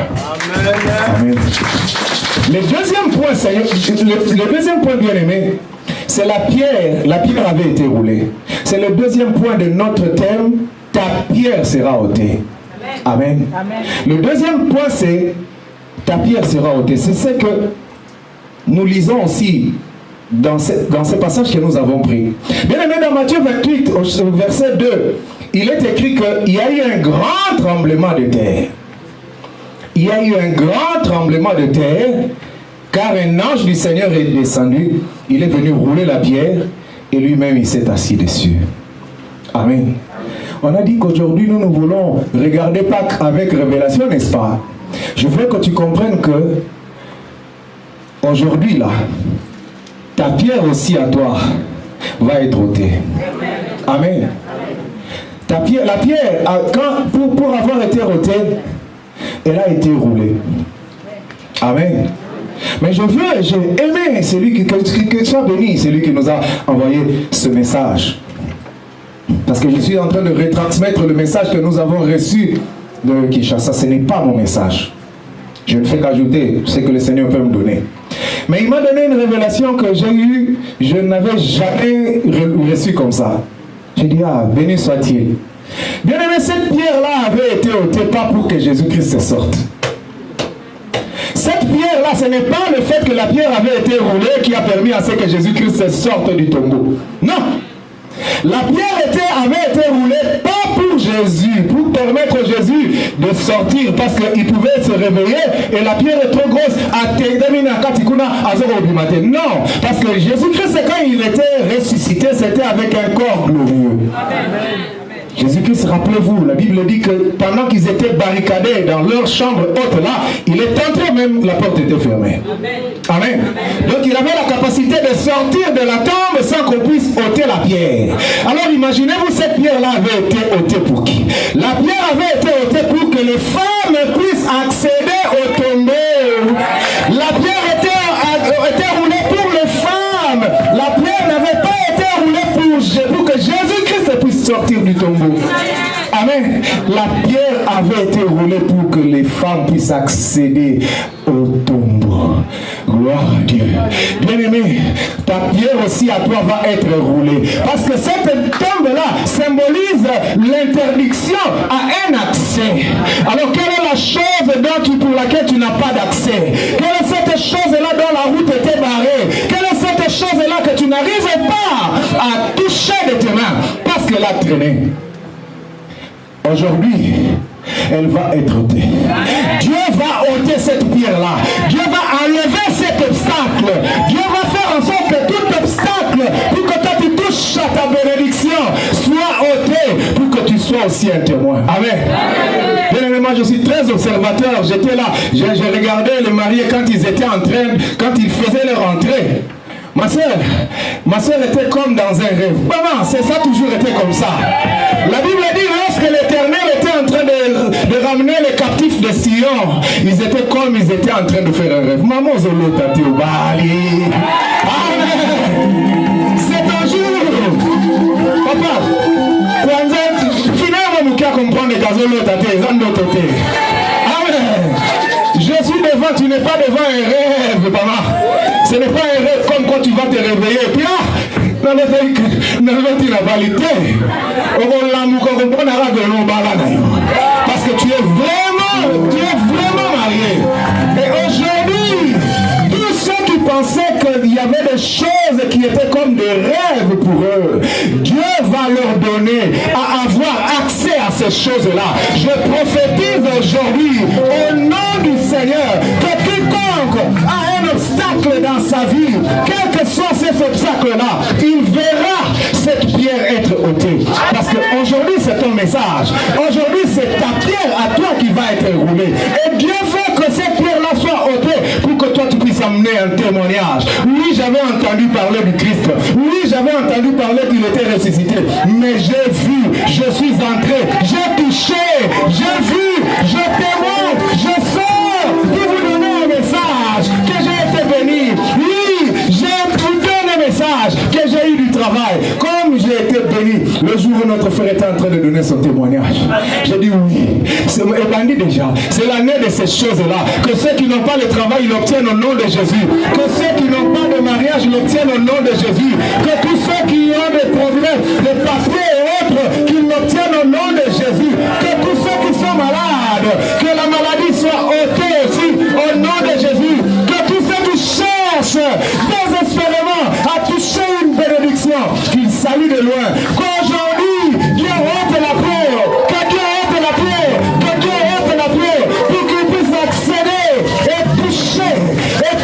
Amen. Le deuxième point, Seigneur, le deuxième point, bien aimé, c'est la pierre. La pierre avait été roulée. C'est le deuxième point de notre thème. Ta pierre sera ôtée. Amen. Amen. Le deuxième point, c'est ta pierre sera ôtée. C'est ce que nous lisons aussi dans ce passage que nous avons pris. Bien aimé, dans Matthieu 28, au verset 2, il est écrit qu'il y a eu un grand tremblement de terre. Il y a eu un grand tremblement de terre, car un ange du Seigneur est descendu, il est venu rouler la pierre, et lui-même il s'est assis dessus. Amen. On a dit qu'aujourd'hui nous voulons regarder Pâques avec révélation, n'est-ce pas? Je veux que tu comprennes que aujourd'hui là, ta pierre aussi à toi va être ôtée. Amen. Ta pierre, la pierre, pour avoir été ôtée, elle a été roulée. Amen. Mais j'ai aimé celui que soit béni, celui qui nous a envoyé ce message. Parce que je suis en train de retransmettre le message que nous avons reçu de Kinshasa. Ce n'est pas mon message. Je ne fais qu'ajouter ce que le Seigneur peut me donner. Mais il m'a donné une révélation que j'ai eue, je n'avais jamais reçue comme ça. J'ai dit, ah, béni soit-il. Bien aimé, cette pierre-là avait été ôtée pas pour que Jésus-Christ sorte. Cette pierre-là, ce n'est pas le fait que la pierre avait été roulée qui a permis à ce que Jésus-Christ sorte du tombeau. Non. La pierre avait été roulée pas pour Jésus, pour permettre à Jésus de sortir, parce qu'il pouvait se réveiller et la pierre est trop grosse. Non, parce que Jésus-Christ, quand il était ressuscité, c'était avec un corps glorieux. Amen. Jésus-Christ, rappelez-vous, la Bible dit que pendant qu'ils étaient barricadés dans leur chambre haute là, il est entré même, la porte était fermée. Amen. Donc il avait la capacité de sortir de la tombe sans qu'on puisse ôter la pierre. Alors imaginez-vous, cette pierre-là avait été ôtée pour qui? La pierre avait été ôtée pour que les femmes puissent accéder au tombeau. La pierre était roulée pour les femmes. La pierre n'avait pas été roulée pour que Jésus-Christ puisse sortir du tombeau. Amen. La pierre avait été roulée pour que les femmes puissent accéder au tombeau. Gloire à Dieu. Bien-aimé, ta pierre aussi à toi va être roulée. Parce que cette tombe-là symbolise l'interdiction à un accès. Alors quelle est la chose pour laquelle tu n'as pas d'accès? Quelle est cette chose-là dont la route était barrée? Quelle est cette chose-là que tu n'arrives pas à toucher de tes mains? Parce qu'elle a traîné. Aujourd'hui, elle va être ôtée. Dieu va ôter cette pierre-là. Dieu va enlever cet obstacle. Dieu va faire en sorte que tout obstacle, pour que toi tu touches à ta bénédiction, soit ôté, pour que tu sois aussi un témoin. Amen. Bien évidemment, je suis très observateur. J'étais là, j'ai regardé les mariés quand ils étaient en train, quand ils faisaient leur entrée. Ma soeur était comme dans un rêve. Maman, c'est ça toujours été comme ça. La Bible dit lorsque l'Éternel était en train de ramener les captifs de Sion, ils étaient comme ils étaient en train de faire un rêve. Maman Zolo Tati Obali. Amen. C'est un jour. Papa, finalement, nous pouvons comprendre les Zolo Tati, Amen. Je suis devant, tu n'es pas devant un rêve, maman. Ce n'est pas un rêve comme quand tu vas te réveiller. Et puis là, dans notre invalidité, parce que tu es vraiment marié. Et aujourd'hui, tous ceux qui pensaient qu'il y avait des choses qui étaient comme des rêves pour eux, Dieu va leur donner à avoir accès à ces choses-là. Je prophétise aujourd'hui au nom du Seigneur que quiconque a un obstacle dans sa vie, quel que soit cet obstacle-là, il verra cette pierre être ôtée. Parce qu'aujourd'hui, c'est ton message. Aujourd'hui, c'est ta pierre à toi qui va être roulée. Et Dieu veut que cette pierre-là soit ôtée pour que toi, tu puisses amener un témoignage. Oui, j'avais entendu parler du Christ. Oui, j'avais entendu parler qu'il était ressuscité. Mais j'ai vu, je suis entré, j'ai touché, j'ai vu, je témoigne, je sors pour vous donner un message que j'ai été béni. Oui, j'ai vous donné un message que j'ai eu du travail. Comme j'ai été béni le jour où notre frère était en train de donner son témoignage. J'ai dit oui. C'est déjà. C'est l'année de ces choses-là. Que ceux qui n'ont pas le travail, ils l'obtiennent au nom de Jésus. Que ceux qui n'ont pas de mariage, ils l'obtiennent au nom de Jésus. Que tous ceux qui ont des problèmes, des papiers et autres, qu'ils l'obtiennent au nom de Jésus. Que tous ceux qui sont malades, que la maladie soit ôtée aussi au nom de Jésus. Que tous ceux qui cherchent désespérément à toucher une bénédiction, qu'ils saluent de loin. Qu'aujourd'hui, Dieu ôte la pierre. Que Dieu ôte la pierre. Que Dieu ôte la pierre. Pour qu'ils puissent accéder et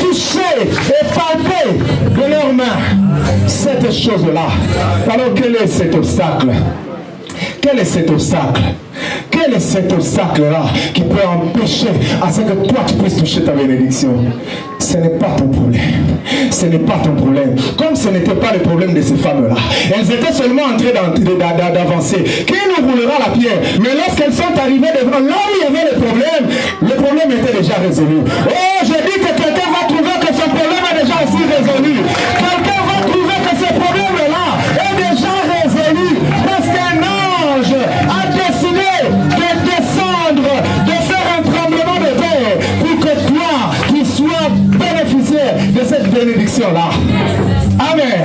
toucher et palper de leurs mains cette chose-là. Alors quel est cet obstacle? Quel est cet obstacle? Quel est cet obstacle-là qui peut empêcher à ce que toi tu puisses toucher ta bénédiction? Ce n'est pas ton problème. Ce n'est pas ton problème. Comme ce n'était pas le problème de ces femmes-là. Elles étaient seulement en train d'avancer. Qui nous roulera la pierre? Mais lorsqu'elles sont arrivées devant là où il y avait le problème était déjà résolu. Oh, je dis que quelqu'un va trouver que ce problème est déjà aussi résolu. Quelqu'un va trouver que ce problème-là est déjà résolu. Parce qu'un ange a décidé de descendre, de faire un tremblement de terre pour que toi, tu sois bénéficiaire de cette bénédiction-là. Amen.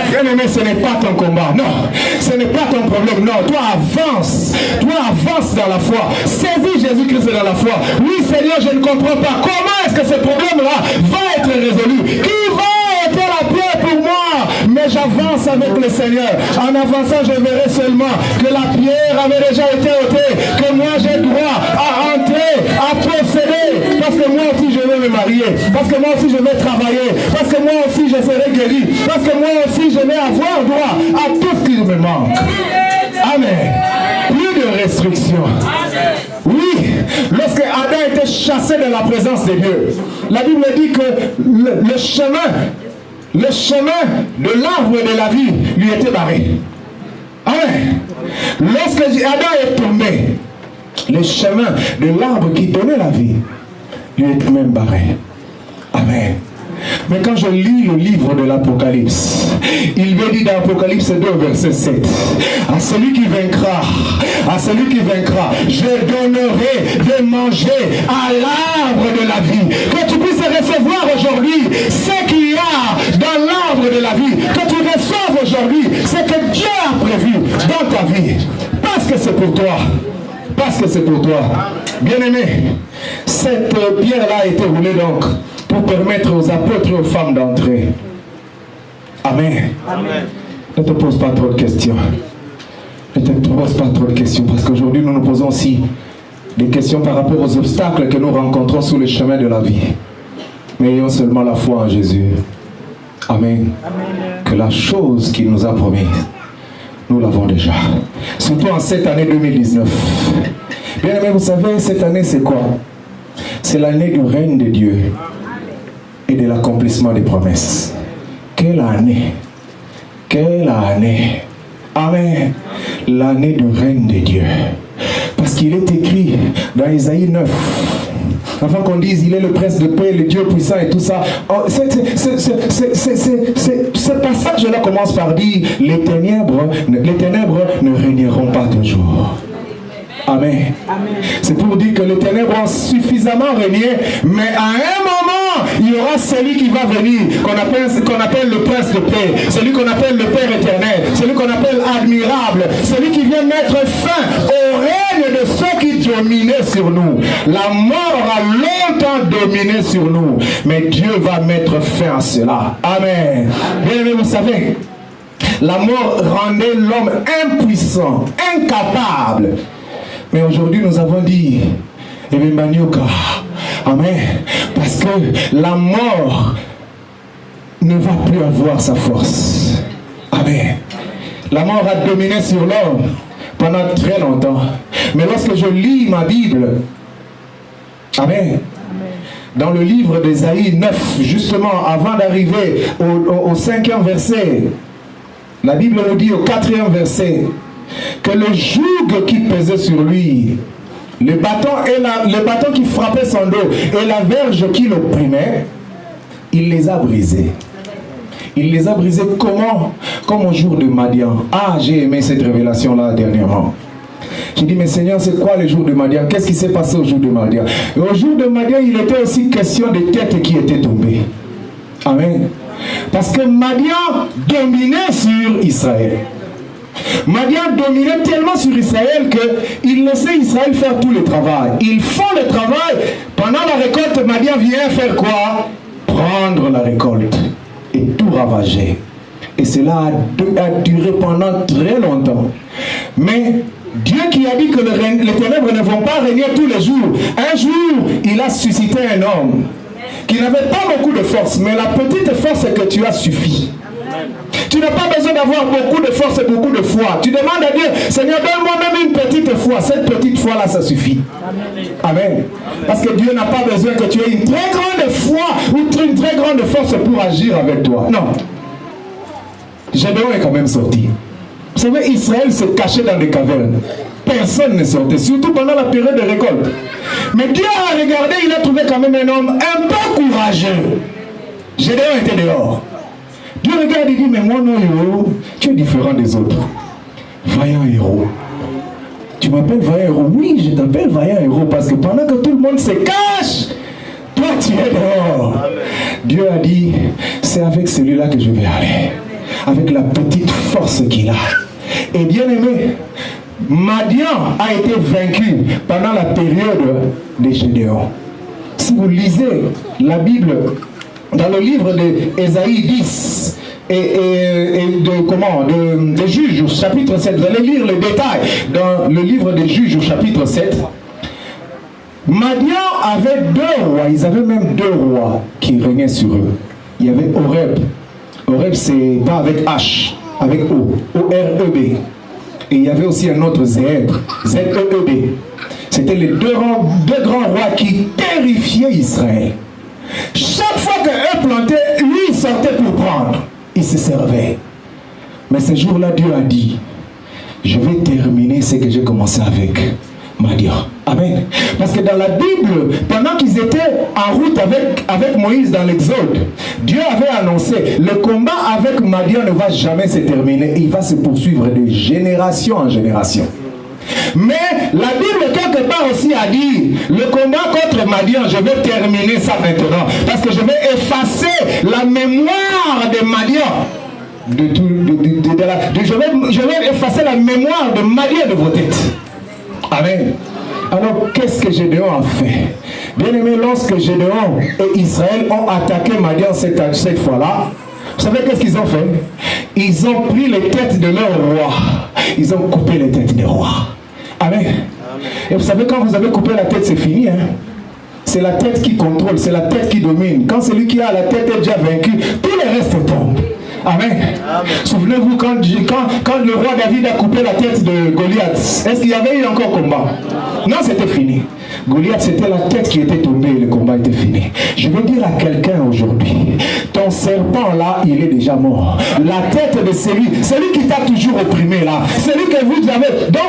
Bien-aimé, ce n'est pas ton combat. Non, ce n'est pas ton problème. Non, toi avance. Toi avance dans la foi. Saisis Jésus-Christ dans la foi. Oui, Seigneur, je ne comprends pas. Comment est-ce que ce problème-là va être résolu? Qui va être la pierre pour moi? Mais j'avance avec le Seigneur. En avançant, je verrai seulement que la pierre avait déjà été ôtée, que moi j'ai droit à entrer, à posséder, parce que moi aussi je vais me marier, parce que moi aussi je vais travailler, parce que moi aussi je serai guéri, parce que moi aussi je vais avoir droit à tout ce qui me manque. Amen. Plus de restrictions. Oui, lorsque Adam était chassé de la présence de Dieu, la Bible dit que le chemin de l'arbre de la vie lui était barré. Amen. Lorsque Adam est tombé, le chemin de l'arbre qui donnait la vie lui était même barré. Amen. Mais quand je lis le livre de l'Apocalypse, il me dit dans Apocalypse 2, verset 7, à celui qui vaincra, je donnerai de manger à l'arbre de la vie. Que tu puisses recevoir aujourd'hui ce qu'il y a dans l'arbre de la vie. Que tu reçoives aujourd'hui ce que Dieu a prévu dans ta vie. Parce que c'est pour toi. Parce que c'est pour toi. Bien-aimé, cette pierre-là a été roulée donc pour permettre aux apôtres et aux femmes d'entrer. Amen. Amen. Ne te pose pas trop de questions. Ne te pose pas trop de questions, parce qu'aujourd'hui nous nous posons aussi des questions par rapport aux obstacles que nous rencontrons sur le chemin de la vie. Mais ayons seulement la foi en Jésus. Amen. Amen. Que la chose qu'il nous a promise, nous l'avons déjà. Surtout en cette année 2019. Bien aimé, vous savez, cette année c'est quoi? C'est l'année du règne de Dieu et de l'accomplissement des promesses. Quelle année! Quelle année! Amen! L'année du règne de Dieu. Parce qu'il est écrit dans Isaïe 9, avant qu'on dise il est le prince de paix, le Dieu puissant et tout ça. Ce passage-là commence par dire les ténèbres ne régneront pas toujours. Amen. Amen. C'est pour dire que les ténèbres ont suffisamment régné, mais à un moment, il y aura celui qui va venir, qu'on appelle le prince de paix, celui qu'on appelle le Père éternel, celui qu'on appelle admirable, celui qui vient mettre fin au règne de ceux qui dominaient sur nous. La mort a longtemps dominé sur nous, mais Dieu va mettre fin à cela. Amen. Bien aimé, vous savez, la mort rendait l'homme impuissant, incapable. Mais aujourd'hui, nous avons dit, amen, parce que la mort ne va plus avoir sa force. Amen. La mort a dominé sur l'homme pendant très longtemps. Mais lorsque je lis ma Bible, amen, dans le livre d'Ésaïe 9, justement, avant d'arriver au 5e verset, la Bible nous dit au 4e verset, que le joug qui pesait sur lui, le bâton qui frappait son dos et la verge qui l'opprimait, il les a brisés. Il les a brisés comment? Comme au jour de Madian. Ah, j'ai aimé cette révélation-là dernièrement. J'ai dit, mais Seigneur, c'est quoi le jour de Madian? Qu'est-ce qui s'est passé au jour de Madian? Et au jour de Madian, il était aussi question des têtes qui étaient tombées. Amen. Parce que Madian dominait sur Israël. Madian dominait tellement sur Israël qu'il laissait Israël faire tout le travail. Ils font le travail. Pendant la récolte, Madian vient faire quoi? Prendre la récolte et tout ravager. Et cela a duré pendant très longtemps. Mais Dieu qui a dit que les ténèbres ne vont pas régner tous les jours, un jour, il a suscité un homme qui n'avait pas beaucoup de force, mais la petite force que tu as suffit. Tu n'as pas besoin d'avoir beaucoup de force et beaucoup de foi. Tu demandes à Dieu, Seigneur, donne-moi même une petite foi. Cette petite foi-là, ça suffit. Amen. Parce que Dieu n'a pas besoin que tu aies une très grande foi ou une très grande force pour agir avec toi. Non. Gédéon est quand même sorti. Vous savez, Israël se cachait dans des cavernes. Personne ne sortait, surtout pendant la période de récolte. Mais Dieu a regardé, il a trouvé quand même un homme un peu courageux. Gédéon était dehors. Dieu regarde et dit, mais moi non héros, tu es différent des autres. Vaillant héros. Tu m'appelles vaillant héros? Oui, je t'appelle vaillant héros parce que pendant que tout le monde se cache, toi tu es dehors. Amen. Dieu a dit, c'est avec celui-là que je vais aller. Avec la petite force qu'il a. Et bien aimé, Madian a été vaincu pendant la période de Gédéon. Si vous lisez la Bible, dans le livre d'Ésaïe 10 et de Juges au chapitre 7, vous allez lire les détails dans le livre des Juges au chapitre 7. Madian avait deux rois, ils avaient même deux rois qui régnaient sur eux. Il y avait Oreb. Oreb, c'est pas avec H, avec O, O-R-E-B. et il y avait aussi un autre Zèbre, Z-E-E-B. C'était les deux grands rois qui terrifiaient Israël. Chaque fois qu'un plantait, lui il sortait pour prendre. Il se servait. Mais ce jour-là, Dieu a dit, je vais terminer ce que j'ai commencé avec Madian. Amen. Parce que dans la Bible, pendant qu'ils étaient en route avec Moïse dans l'Exode, Dieu avait annoncé, le combat avec Madian ne va jamais se terminer. Il va se poursuivre de génération en génération. Mais la Bible quelque part aussi a dit, le combat contre Madian, je vais terminer ça maintenant. Parce que je vais effacer la mémoire de Madian. Je vais effacer la mémoire de Madian de vos têtes. Amen. Alors, qu'est-ce que Gédéon a fait? Bien aimé, lorsque Gédéon et Israël ont attaqué Madian cette fois-là, vous savez qu'est-ce qu'ils ont fait? Ils ont pris les têtes de leurs rois. Ils ont coupé les têtes des rois. Amen. Et vous savez, quand vous avez coupé la tête, c'est fini. Hein? C'est la tête qui contrôle, c'est la tête qui domine. Quand celui qui a la tête est déjà vaincu, tout le reste tombe. Amen. Souvenez-vous quand le roi David a coupé la tête de Goliath, est-ce qu'il y avait eu encore combat? Non, c'était fini. Goliath, c'était la tête qui était tombée et le combat était fini. Je veux dire à quelqu'un aujourd'hui, ton serpent là, il est déjà mort. La tête de celui qui t'a toujours opprimé là, celui dont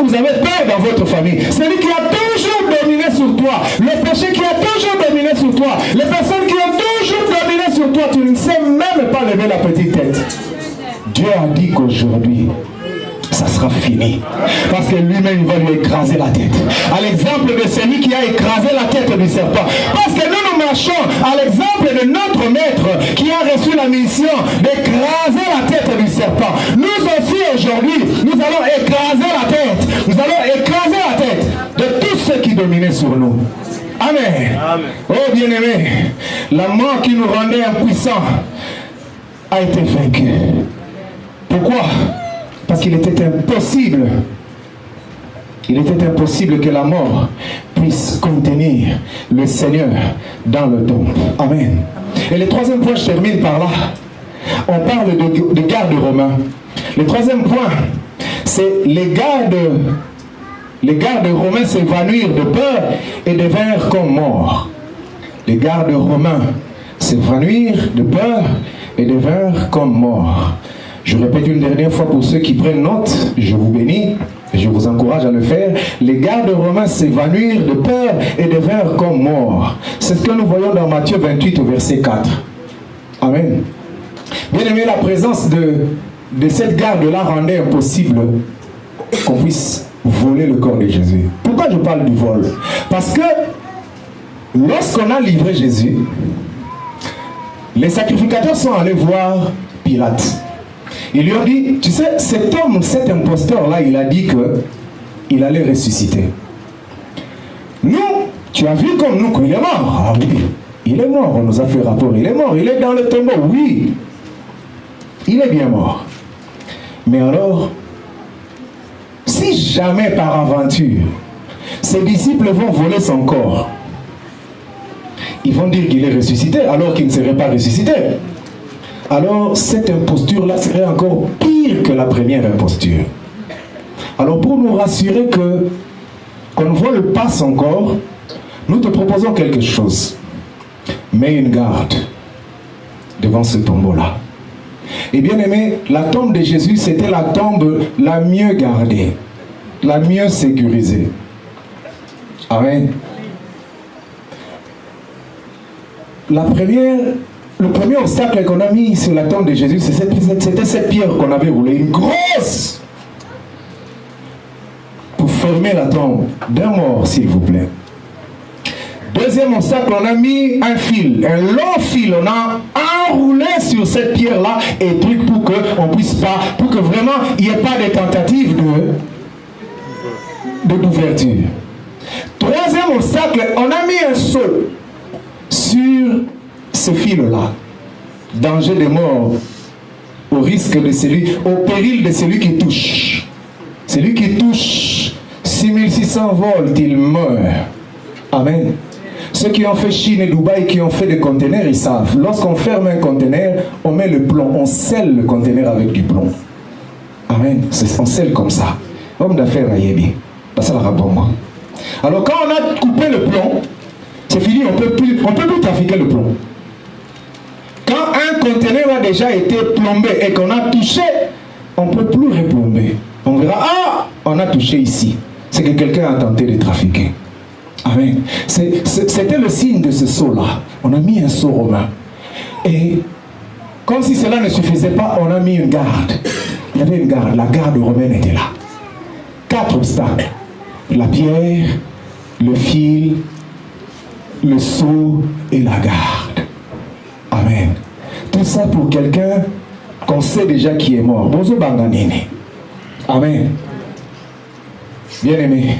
vous avez peur dans votre famille, celui qui a toujours dominé sur toi, le péché qui a toujours dominé sur toi, les personnes qui ont toujours dominé sur toi, tu ne sais même pas lever la petite tête. Dieu a dit qu'aujourd'hui, ça sera fini. Parce que lui-même va lui écraser la tête. À l'exemple de celui qui a écrasé la tête du serpent. Parce que nous marchons à l'exemple de notre maître qui a reçu la mission d'écraser la tête du serpent. Nous aussi aujourd'hui, nous allons écraser la tête. Nous allons écraser la tête de tous ceux qui dominaient sur nous. Amen. Amen. Oh bien-aimé, la mort qui nous rendait impuissants a été vaincue. Pourquoi? Parce qu'il était impossible. Il était impossible que la mort puisse contenir le Seigneur dans le tombe. Amen. Et le troisième point, je termine par là. On parle de gardes romains. Le troisième point, c'est les gardes romains s'évanouirent de peur et devinrent comme morts. Les gardes romains s'évanouirent de peur et devinrent comme morts. Je répète une dernière fois pour ceux qui prennent note, je vous bénis et je vous encourage à le faire. Les gardes romains s'évanouirent de peur et devinrent comme morts. C'est ce que nous voyons dans Matthieu 28 au verset 4. Amen. Bien aimé, la présence de cette garde-là rendait impossible qu'on puisse voler le corps de Jésus. Pourquoi je parle du vol? Parce que lorsqu'on a livré Jésus, les sacrificateurs sont allés voir Pilate. Ils lui ont dit, tu sais, cet imposteur-là, il a dit qu'il allait ressusciter. Nous, tu as vu comme nous qu'il est mort. Ah oui, il est mort, on nous a fait rapport, il est mort, il est dans le tombeau, oui. Il est bien mort. Mais alors, si jamais par aventure, ses disciples vont voler son corps, ils vont dire qu'il est ressuscité alors qu'il ne serait pas ressuscité. Alors cette imposture-là serait encore pire que la première imposture. Alors pour nous rassurer qu'on ne vole pas son corps, nous te proposons quelque chose. Mets une garde devant ce tombeau-là. Et bien aimé, la tombe de Jésus, c'était la tombe la mieux gardée, la mieux sécurisée. Amen. Le premier obstacle qu'on a mis sur la tombe de Jésus, c'était cette pierre qu'on avait roulée, une grosse, pour fermer la tombe d'un mort, s'il vous plaît. Deuxième obstacle, on a mis un fil, un long fil, on a enroulé sur cette pierre-là et truc pour qu'on puisse pas, pour que vraiment il n'y ait pas de tentative d'ouverture. Troisième obstacle, on a mis un seau sur ce fil-là. Danger de mort au péril de celui qui touche. Celui qui touche 6600 volts, il meurt. Amen. Ceux qui ont fait Chine et Dubaï, qui ont fait des conteneurs, ils savent. Lorsqu'on ferme un conteneur, on met le plomb, on scelle le conteneur avec du plomb. Amen. On scelle comme ça. homme d'affaires à Yebi. Ça la pour moi. Alors quand on a coupé le plomb, c'est fini, on peut plus trafiquer le plomb. Quand un conteneur a déjà été plombé et qu'on a touché, on ne peut plus replomber. On verra, ah, on a touché ici. C'est que quelqu'un a tenté de trafiquer. Amen. C'était le signe de ce sceau-là. On a mis un sceau romain. Et comme si cela ne suffisait pas, on a mis une garde. Il y avait une garde. La garde romaine était là. 4 obstacles. La pierre, le fil, le sceau et la garde. Amen. Tout ça pour quelqu'un qu'on sait déjà qui est mort. Bozo Banganini. Amen. Bien-aimés,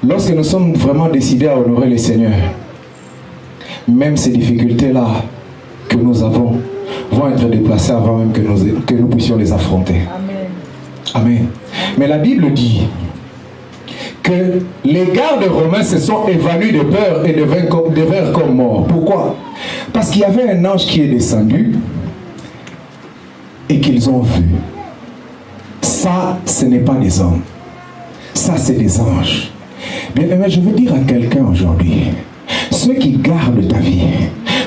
lorsque nous sommes vraiment décidés à honorer le Seigneur, même ces difficultés-là que nous avons vont être déplacées avant même que nous puissions les affronter. Amen. Amen. Mais la Bible dit que les gardes romains se sont évanouis de peur et devinrent comme morts. Pourquoi? Parce qu'il y avait un ange qui est descendu et qu'ils ont vu. Ça, ce n'est pas des hommes. Ça, c'est des anges. Bien, mais je veux dire à quelqu'un aujourd'hui, ceux qui gardent ta vie,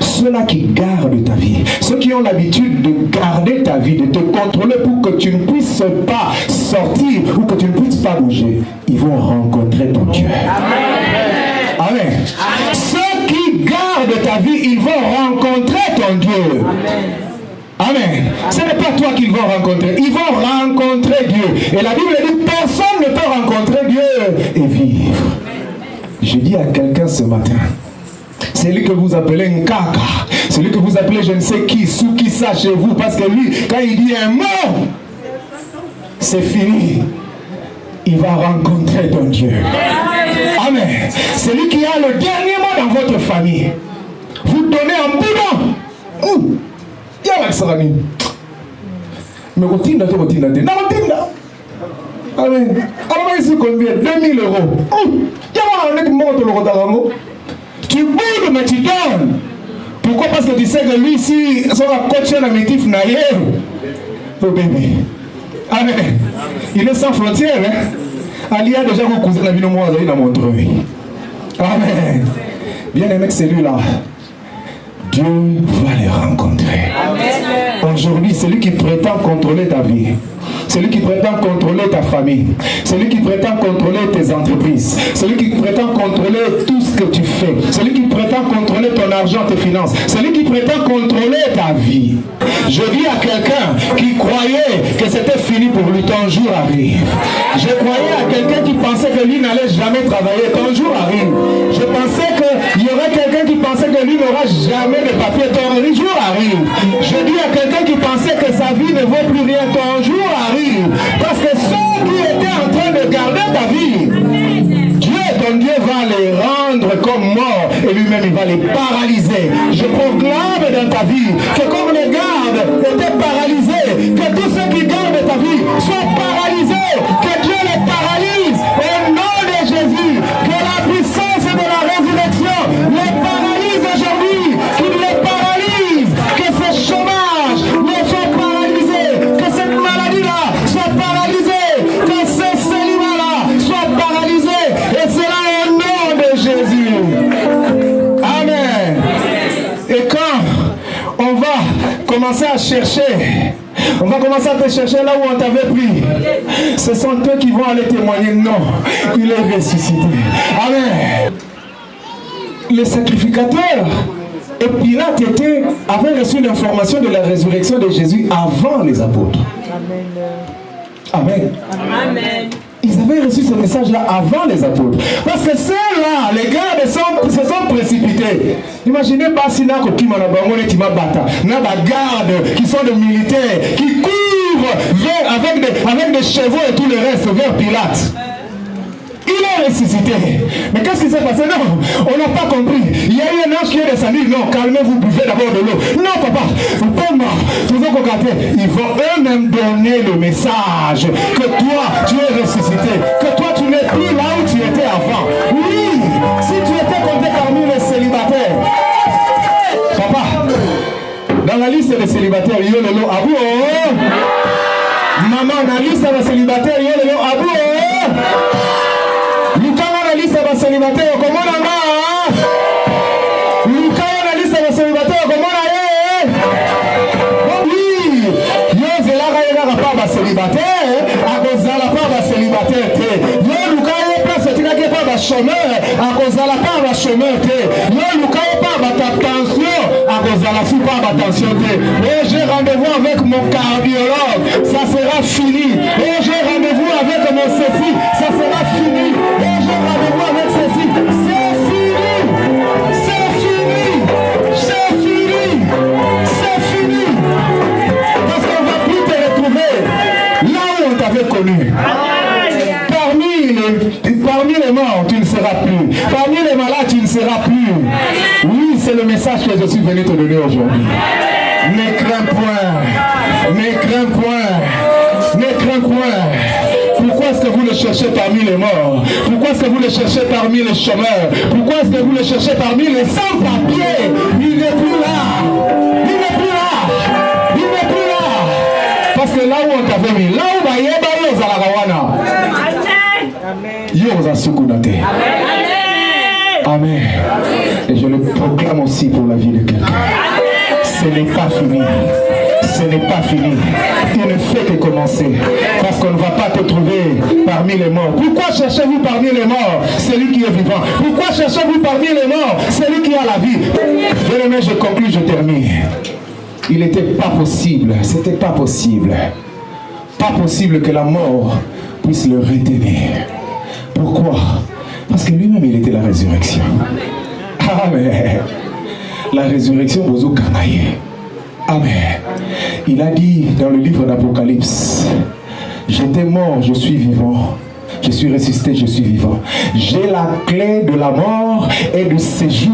ceux-là qui gardent ta vie, ceux qui ont l'habitude de garder ta vie, de te contrôler pour que tu ne puisses pas sortir ou que tu ne puisses pas bouger, ils vont rencontrer ton Dieu. Amen. Amen. Ceux qui gardent ta vie, ils vont rencontrer ton Dieu. Amen. Ce n'est pas toi qu'ils vont rencontrer, ils vont rencontrer Dieu. Et la Bible dit, personne ne peut rencontrer Dieu et vivre. Je dis à quelqu'un ce matin, celui que vous appelez Nkaka, celui que vous appelez je ne sais qui, sous qui ça chez vous, parce que lui, quand il dit un mot, c'est fini. Il va rencontrer ton Dieu. Amen. Celui qui a le dernier mot dans votre famille, vous donnez un boudin. Y'a Sarani. Mais rotinda, tu rotinda. Non, rotinda. Amen. Alors, ici, combien? 2000 €. Y'a un mot de l'euro. Tu boudes, mais tu donnes. Pourquoi? Parce que tu sais que lui, si son coach est natif naïef. Oh bébé. Amen. Il est sans frontières. Ali a déjà mon cousin, la vie de moi, il a montré. Amen. Bien aimé, c'est lui là. Dieu va les rencontrer. Amen. Aujourd'hui, celui qui prétend contrôler ta vie, celui qui prétend contrôler ta famille, celui qui prétend contrôler tes entreprises, celui qui prétend contrôler tout ce que tu fais, celui qui prétend contrôler ton argent, tes finances, celui qui prétend contrôler ta vie. Je dis à quelqu'un qui croyait que c'était fini pour lui, ton jour arrive. Je croyais à quelqu'un qui pensait que lui n'allait jamais travailler, ton jour arrive. Je pensais qu'il y aurait quelqu'un qui pensait que lui n'aura jamais de papier, ton jour arrive. Je dis à quelqu'un qui pensait que sa vie ne vaut plus rien, ton jour arrive. Parce que ceux qui étaient en train de garder ta vie, Dieu, ton Dieu va les rendre comme morts et lui-même il va les paralyser. Je proclame dans ta vie que comme les gardes étaient paralysés, que tous ceux qui gardent ta vie soient paralysés, que Dieu les paralyse au nom de Jésus, que la puissance de la résurrection les paralyse aujourd'hui, qu'il les paralyse, que ce chômage les soit paralysé, que cette maladie-là soit paralysée, que ce célibat-là soit paralysé, et cela au nom de Jésus. Amen. Et quand on va commencer à chercher, on va commencer à te chercher là où on t'avait pris, ce sont eux qui vont aller témoigner, non, il est ressuscité. Amen. Les sacrificateurs et Pilate avaient reçu l'information de la résurrection de Jésus avant les apôtres. Amen. Amen. Ils avaient reçu ce message-là avant les apôtres. Parce que ceux-là, les gardes se sont précipités. Imaginez Bassina Kokima Nabangone Timabata. Naba gardes qui sont des militaires, qui courent avec des chevaux et tout le reste vers Pilate. Il est ressuscité. Mais qu'est-ce qui s'est passé? Non, on n'a pas compris. Il y a eu un ange qui est descendu. Non, calmez-vous, buvez d'abord de l'eau. Non, papa, vous pouvez mort. Ils vont eux-mêmes donner le message que toi, tu es ressuscité. Que toi, tu n'es plus là où tu étais avant. Oui, si tu étais compté parmi les célibataires. Papa, dans la liste des célibataires, il y a le lot à bout. Maman, dans la liste des célibataires, il y a le lot à bout. Nanga, Luka yo na liste ya célibataire komona ye. Oui, yo zelaka ye kaka pa ba célibataire, akozala pa ba célibataire te. Yo luka yo place etikaki pa ba chômeur, akozala pa ba chômeur te. Yo luka yo pa ba tension, akozala fi pa ba tension te. Oh, j'ai rendez-vous avec mon cardiologue, ça sera fini. Oh, j'ai rendez-vous avec mon ceci, ça sera fini. Oh, j'ai rendez-vous avec ceci, c'est fini. C'est fini. C'est fini. C'est fini. Parce qu'on ne va plus te retrouver là où on t'avait connu. Parmi les morts, tu ne seras plus. Parmi les malades, tu ne seras plus. Oui, c'est le message que je suis venu te donner aujourd'hui. Ne crains point. Ne crains point. Ne crains point. Pourquoi est-ce que vous le cherchez parmi les morts? Pourquoi est-ce que vous le cherchez parmi les chômeurs? Pourquoi est-ce que vous le cherchez parmi les sans-papiers? Il n'est plus là. Il n'est plus là. Il n'est plus là. Parce que là où on t'avait mis, là où il y a des Zalagawana. Amen. Et je le proclame aussi pour la vie de quelqu'un. Ce n'est pas fini. Ce n'est pas fini. Il ne fait que commencer. Parce qu'on ne va pas te trouver parmi les morts. Pourquoi cherchez-vous parmi les morts celui qui est vivant? Pourquoi cherchez-vous parmi les morts celui qui a la vie? Bien-aimé, je conclue, je termine. Il n'était pas possible. C'était pas possible. Pas possible que la mort puisse le retenir. Pourquoi? Parce que lui-même, il était la résurrection. Amen. La résurrection, Bozo Kanaye. Amen. Il a dit dans le livre d'Apocalypse, j'étais mort, je suis vivant. Je suis ressuscité, je suis vivant. J'ai la clé de la mort et du séjour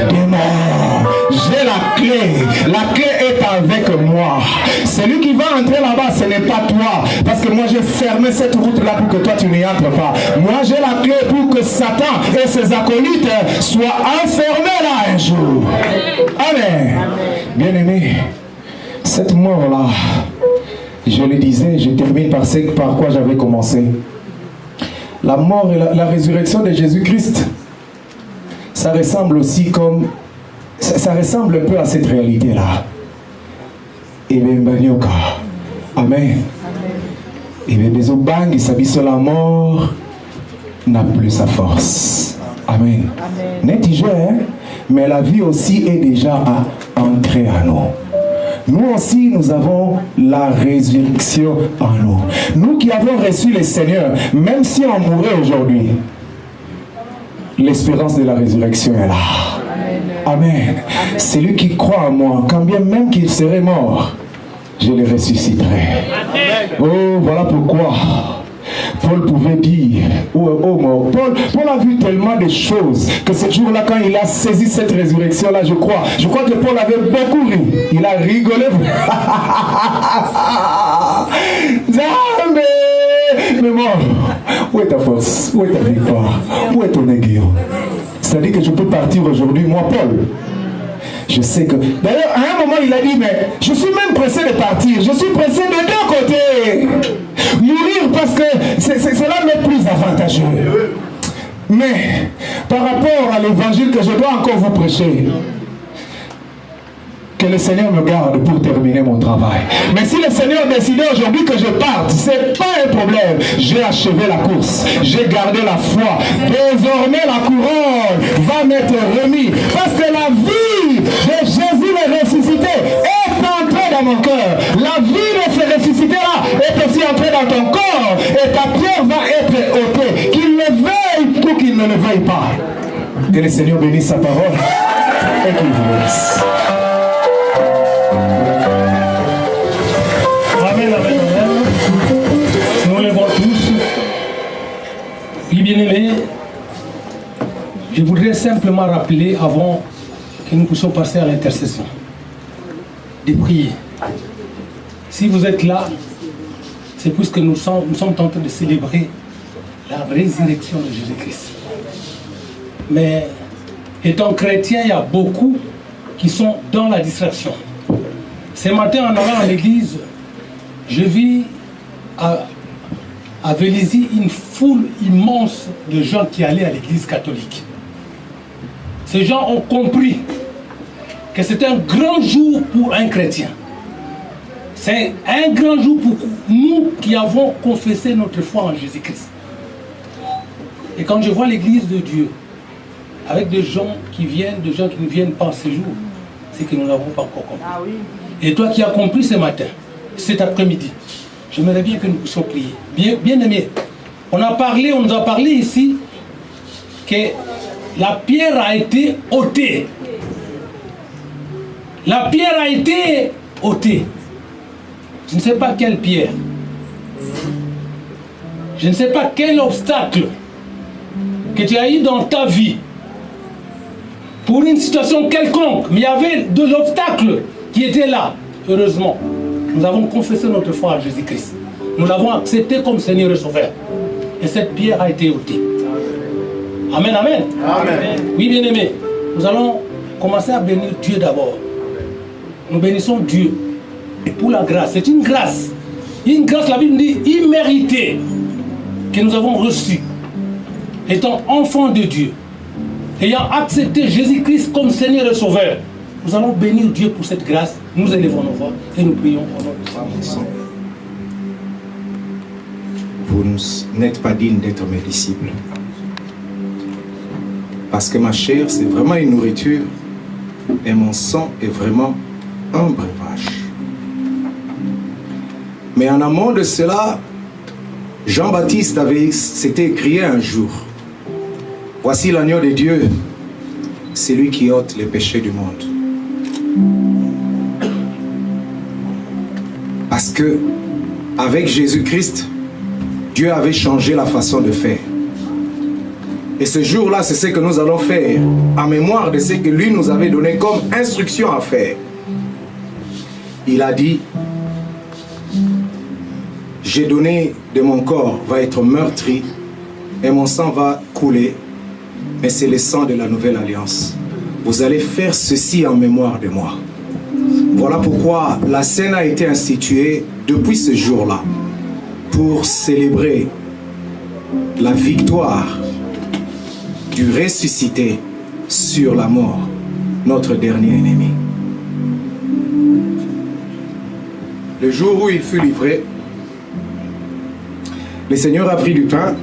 des morts. J'ai la clé. La clé est avec moi. Celui qui va entrer là-bas, ce n'est pas toi. Parce que moi, j'ai fermé cette route-là pour que toi, tu n'y entres pas. Moi, j'ai la clé pour que Satan et ses acolytes soient enfermés là un jour. Amen. Bien-aimé, cette mort-là, je le disais, je termine par quoi j'avais commencé. La mort et la résurrection de Jésus-Christ, ça ressemble aussi comme... Ça ressemble un peu à cette réalité-là. Et bien, Amen. Et bien, les obangs, ils s'habillent sur la mort, n'a plus sa force. Amen. N'est-il hein? Mais la vie aussi est déjà entrée à nous. Nous aussi, nous avons la résurrection en nous. Nous qui avons reçu le Seigneur, même si on mourait aujourd'hui, l'espérance de la résurrection est là. Amen. Celui qui croit en moi, quand bien même qu'il serait mort, je le ressusciterai. Oh, voilà pourquoi Paul pouvait dire, Paul a vu tellement de choses que ce jour-là, quand il a saisi cette résurrection-là, je crois que Paul avait beaucoup ri. Il a rigolé. Mais bon, où est ta force? Où est ta victoire? Où est ton aiguillon? C'est-à-dire que je peux partir aujourd'hui, moi, Paul. Je sais que... D'ailleurs, à un moment, il a dit, mais je suis même pressé de partir. Je suis pressé de deux côtés. Mourir parce que cela m'est plus avantageux. Mais, par rapport à l'évangile que je dois encore vous prêcher, que le Seigneur me garde pour terminer mon travail. Mais si le Seigneur décidait aujourd'hui que je parte, c'est pas un problème. J'ai achevé la course. J'ai gardé la foi. Désormais, la couronne va m'être remise. Parce que la vie de Jésus le ressuscité est entrée dans mon cœur. La vie de ce ressuscité-là est aussi entrée dans ton corps. Et ta pierre va être ôtée. Qu'il le veuille ou qu'il ne le veuille pas. Que le Seigneur bénisse sa parole et qu'il vous bénisse. Amen, amen, amen. Nous les voyons tous. Puis bien aimés, je voudrais simplement rappeler avant que nous puissions passer à l'intercession, de prier. Si vous êtes là, c'est puisque nous sommes en train de célébrer la résurrection de Jésus-Christ. Mais étant chrétien, il y a beaucoup qui sont dans la distraction. Ce matin, en allant à l'église, je vis à Vélizy une foule immense de gens qui allaient à l'église catholique. ces gens ont compris que c'est un grand jour pour un chrétien. C'est un grand jour pour nous qui avons confessé notre foi en Jésus-Christ. Et quand je vois l'église de Dieu, avec des gens qui viennent, des gens qui ne viennent pas ce jour, c'est que nous n'avons pas encore compris. Ah oui. Et toi qui as compris ce matin, cet après-midi, j'aimerais bien que nous puissions prier. Bien aimé, on nous a parlé ici que la pierre a été ôtée. La pierre a été ôtée. Je ne sais pas quelle pierre. Je ne sais pas quel obstacle que tu as eu dans ta vie pour une situation quelconque, mais il y avait de l'obstacle qui était là. Heureusement, nous avons confessé notre foi à Jésus-Christ. Nous l'avons accepté comme Seigneur et Sauveur. Et cette pierre a été ôtée. Amen, amen. Amen. Oui, bien-aimés, nous allons commencer à bénir Dieu d'abord. Nous bénissons Dieu pour la grâce. C'est une grâce. Une grâce, la Bible dit, imméritée, que nous avons reçue. Étant enfants de Dieu, ayant accepté Jésus-Christ comme Seigneur et Sauveur, nous allons bénir Dieu pour cette grâce. Nous élevons nos voix et nous prions au nom de Jésus. Vous n'êtes pas digne d'être mes disciples. Parce que ma chair, c'est vraiment une nourriture et mon sang est vraiment un breuvage. Mais en amont de cela, Jean-Baptiste s'était écrié un jour: voici l'agneau de Dieu, c'est lui qui ôte les péchés du monde. Parce que avec Jésus-Christ, Dieu avait changé la façon de faire. Et ce jour-là, c'est ce que nous allons faire en mémoire de ce que lui nous avait donné comme instruction à faire. Il a dit: j'ai donné de mon corps, va être meurtri, et mon sang va couler, mais c'est le sang de la nouvelle alliance. Vous allez faire ceci en mémoire de moi. Voilà pourquoi la scène a été instituée depuis ce jour-là, pour célébrer la victoire du ressuscité sur la mort, notre dernier ennemi. Le jour où il fut livré, le Seigneur a pris du pain.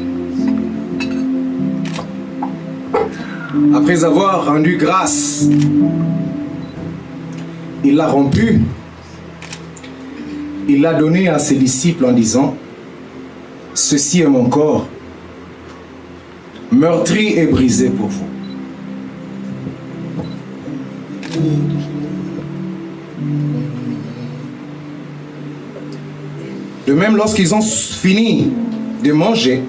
Après avoir rendu grâce, il l'a rompu. Il l'a donné à ses disciples en disant: ceci est mon corps, meurtri et brisé pour vous. De même, lorsqu'ils ont fini de manger,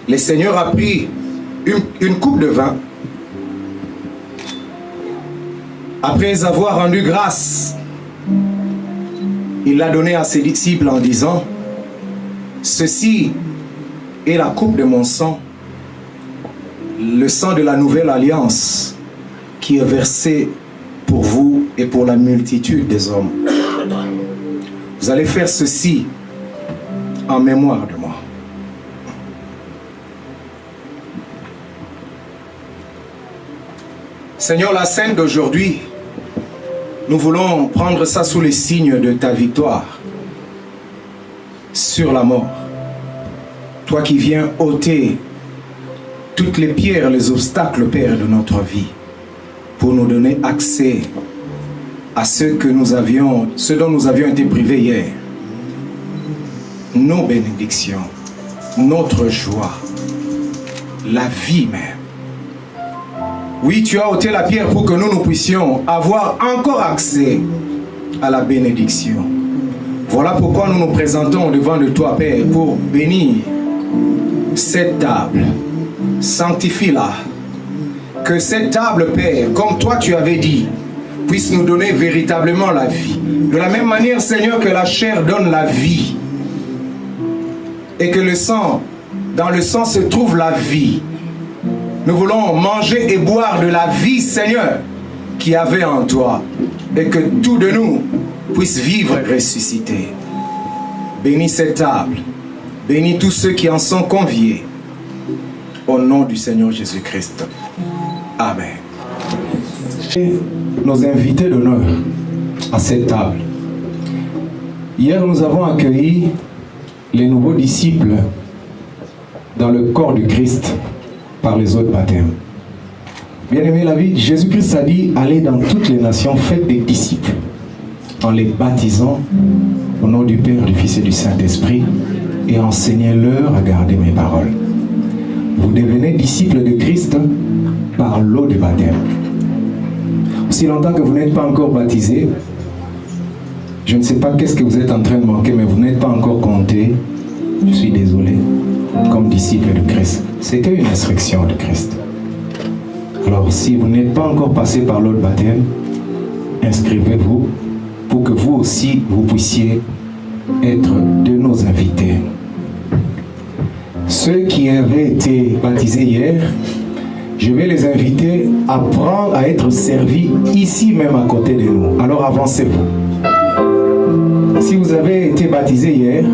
le Seigneur a pris une coupe de vin. Après avoir rendu grâce, il l'a donné à ses disciples en disant: ceci est la coupe de mon sang, le sang de la nouvelle alliance qui est versé pour vous et pour la multitude des hommes. Vous allez faire ceci en mémoire de moi. Seigneur, la scène d'aujourd'hui, nous voulons prendre ça sous les signes de ta victoire sur la mort. Toi qui viens ôter toutes les pierres, les obstacles, Père, de notre vie, pour nous donner accès à ce dont nous avions été privés hier. Nos bénédictions, notre joie, la vie même. Oui, tu as ôté la pierre pour que nous puissions avoir encore accès à la bénédiction. Voilà pourquoi nous nous présentons devant de toi, Père, pour bénir cette table. Sanctifie-la. Que cette table, Père, comme toi tu avais dit, puisse nous donner véritablement la vie. De la même manière, Seigneur, que la chair donne la vie et que le sang, dans le sang se trouve la vie. Nous voulons manger et boire de la vie, Seigneur, qui avait en toi, et que tout de nous puisse vivre et ressusciter. Bénis cette table, bénis tous ceux qui en sont conviés. au nom du Seigneur Jésus-Christ. Amen. Nos invités d'honneur à cette table. Hier, nous avons accueilli les nouveaux disciples dans le corps du Christ par les autres baptêmes. Bien-aimé, la vie, Jésus-Christ a dit, allez dans toutes les nations, faites des disciples, en les baptisant au nom du Père, du Fils et du Saint-Esprit, et enseignez-leur à garder mes paroles. Vous devenez disciples de Christ par l'eau du baptême. Aussi longtemps que vous n'êtes pas encore baptisé, je ne sais pas qu'est-ce que vous êtes en train de manquer, mais vous n'êtes pas encore compté, je suis désolé, comme disciple de Christ. C'était une instruction de Christ. Alors, si vous n'êtes pas encore passé par l'eau de baptême, inscrivez-vous pour que vous aussi, vous puissiez être de nos invités. Ceux qui avaient été baptisés hier, je vais les inviter à prendre, à être servis ici même à côté de nous. Alors avancez-vous. Si vous avez été baptisé hier,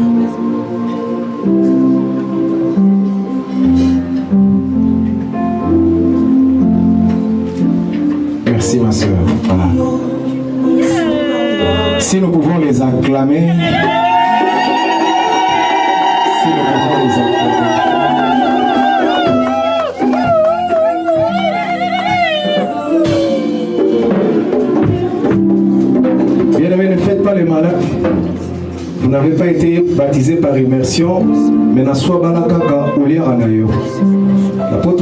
merci ma soeur. Voilà. Si nous pouvons les acclamer, si nous pouvons les acclamer. Bien-aimés, ne faites pas les malins. Vous n'avez pas été baptisé par immersion, mais l'apôtre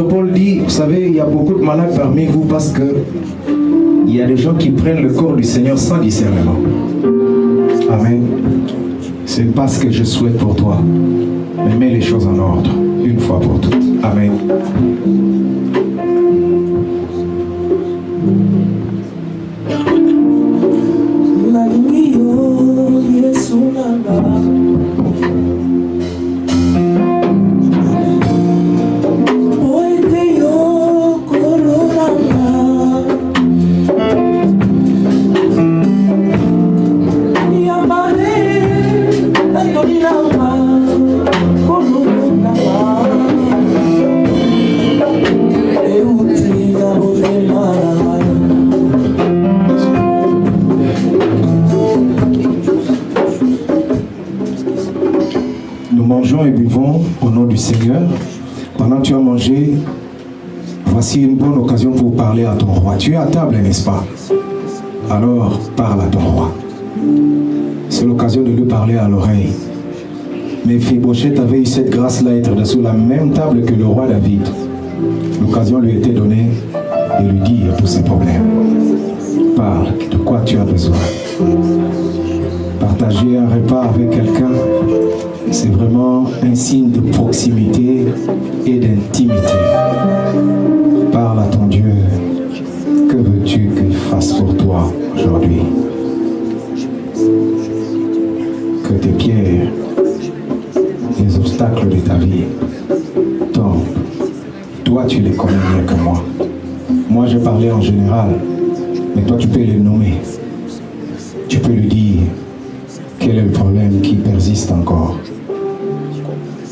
Paul dit, vous savez, il y a beaucoup de malades parmi vous parce que il y a des gens qui prennent le corps du Seigneur sans discernement. Amen. C'est pas ce que je souhaite pour toi. Mais mets les choses en ordre, une fois pour toutes. Amen. Et buvons au nom du Seigneur. Pendant que tu as mangé, voici une bonne occasion pour parler à ton roi. Tu es à table, n'est-ce pas? Alors parle à ton roi. C'est l'occasion de lui parler à l'oreille. Mais Méphibosheth avait eu cette grâce-là, être sous la même table que le roi David. L'occasion lui était donnée de lui dire tous ses problèmes. Parle de quoi tu as besoin. Partager un repas avec quelqu'un, c'est vraiment un signe de proximité et d'intimité. Parle à ton Dieu. Que veux-tu qu'il fasse pour toi aujourd'hui? Que tes pierres, les obstacles de ta vie tombent. Toi, tu les connais mieux que moi. Moi, je parlais en général, mais toi, tu peux les nommer. Tu peux lui dire quel est le problème qui persiste encore.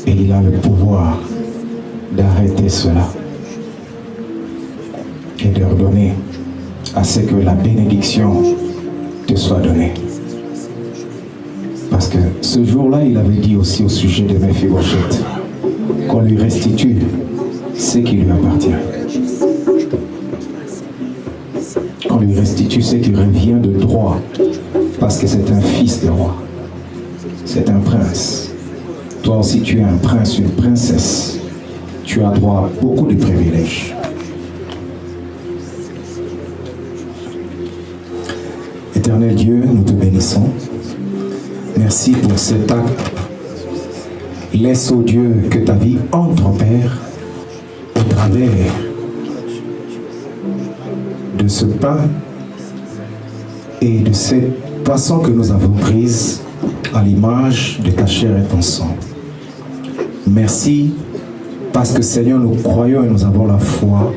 Et il a le pouvoir d'arrêter cela et de redonner à ce que la bénédiction te soit donnée. Parce que ce jour-là, il avait dit aussi au sujet de Méphibosheth qu'on lui restitue ce qui lui appartient. Qu'on lui restitue ce qui revient de droit, parce que c'est un fils de roi. C'est un prince. Toi aussi, tu es un prince, une princesse. Tu as droit à beaucoup de privilèges. Éternel Dieu, nous te bénissons. Merci pour cet acte. Laisse, ô Dieu, que ta vie entre, Père, au travers de ce pain et de cette poisson que nous avons prise à l'image de ta chair et ton sang. Merci parce que, Seigneur, nous croyons et nous avons la foi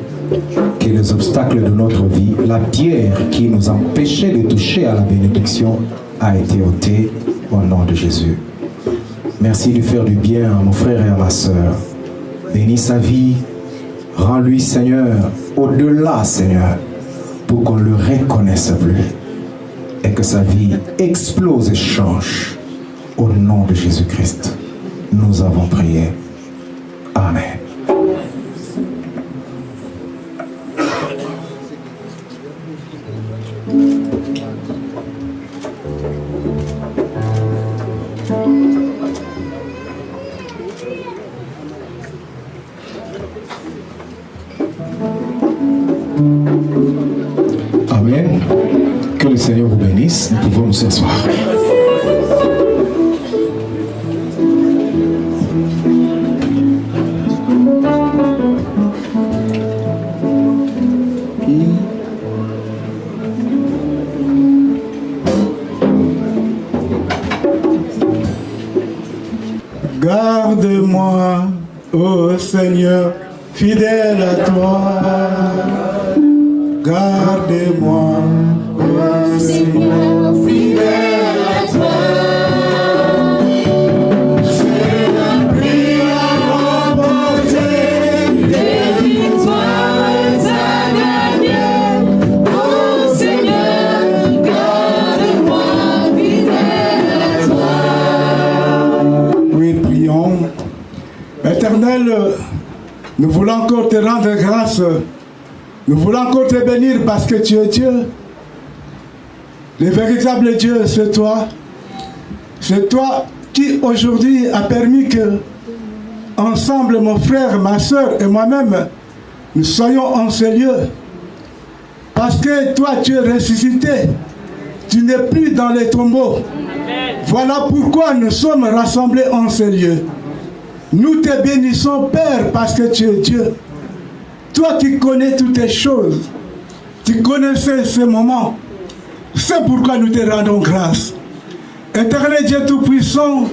que les obstacles de notre vie, la pierre qui nous empêchait de toucher à la bénédiction, a été ôtée au nom de Jésus. Merci de faire du bien à mon frère et à ma soeur. Bénis sa vie, Rends-lui, Seigneur, au-delà, Seigneur, pour qu'on ne le reconnaisse plus et que sa vie explose et change. Au nom de Jésus-Christ, nous avons prié. Amen. Amen. Que le Seigneur vous bénisse. Nous pouvons nous asseoir. Garde-moi, ô Seigneur, fidèle à toi. Garde-moi, ô Seigneur, fidèle à toi. J'ai la prière à remporter, des victoires à gagner. Ô Seigneur, garde-moi, fidèle à toi. Oui, prions. Éternel, nous voulons encore te rendre grâce. Nous voulons encore te bénir parce que tu es Dieu. Le véritable Dieu, c'est toi. C'est toi qui aujourd'hui a permis que, ensemble, mon frère, ma soeur et moi-même, nous soyons en ce lieu. Parce que toi, tu es ressuscité. Tu n'es plus dans les tombeaux. Voilà pourquoi nous sommes rassemblés en ce lieu. Nous te bénissons, Père, parce que tu es Dieu. Toi qui connais toutes les choses, tu connaissais ces moments. C'est pourquoi nous te rendons grâce. Éternel Dieu Tout-Puissant,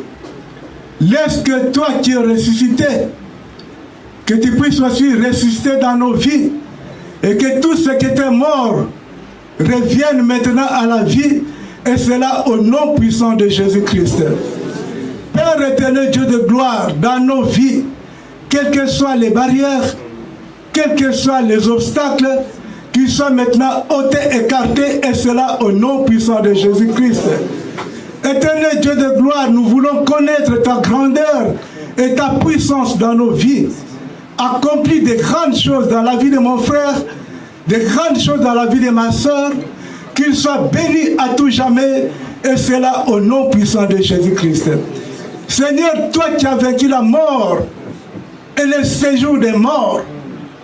laisse que toi qui es ressuscité, que tu puisses aussi ressusciter dans nos vies et que tout ce qui était mort revienne maintenant à la vie, et cela au nom puissant de Jésus-Christ. Père éternel Dieu de gloire, dans nos vies, quelles que soient les barrières, quels que soient les obstacles, qu'ils soient maintenant ôtés, écartés, et cela au nom puissant de Jésus-Christ. Éternel Dieu de gloire, nous voulons connaître ta grandeur et ta puissance dans nos vies. Accomplis des grandes choses dans la vie de mon frère, des grandes choses dans la vie de ma soeur, qu'ils soient bénis à tout jamais, et cela au nom puissant de Jésus-Christ. Seigneur, toi qui as vaincu la mort et le séjour des morts,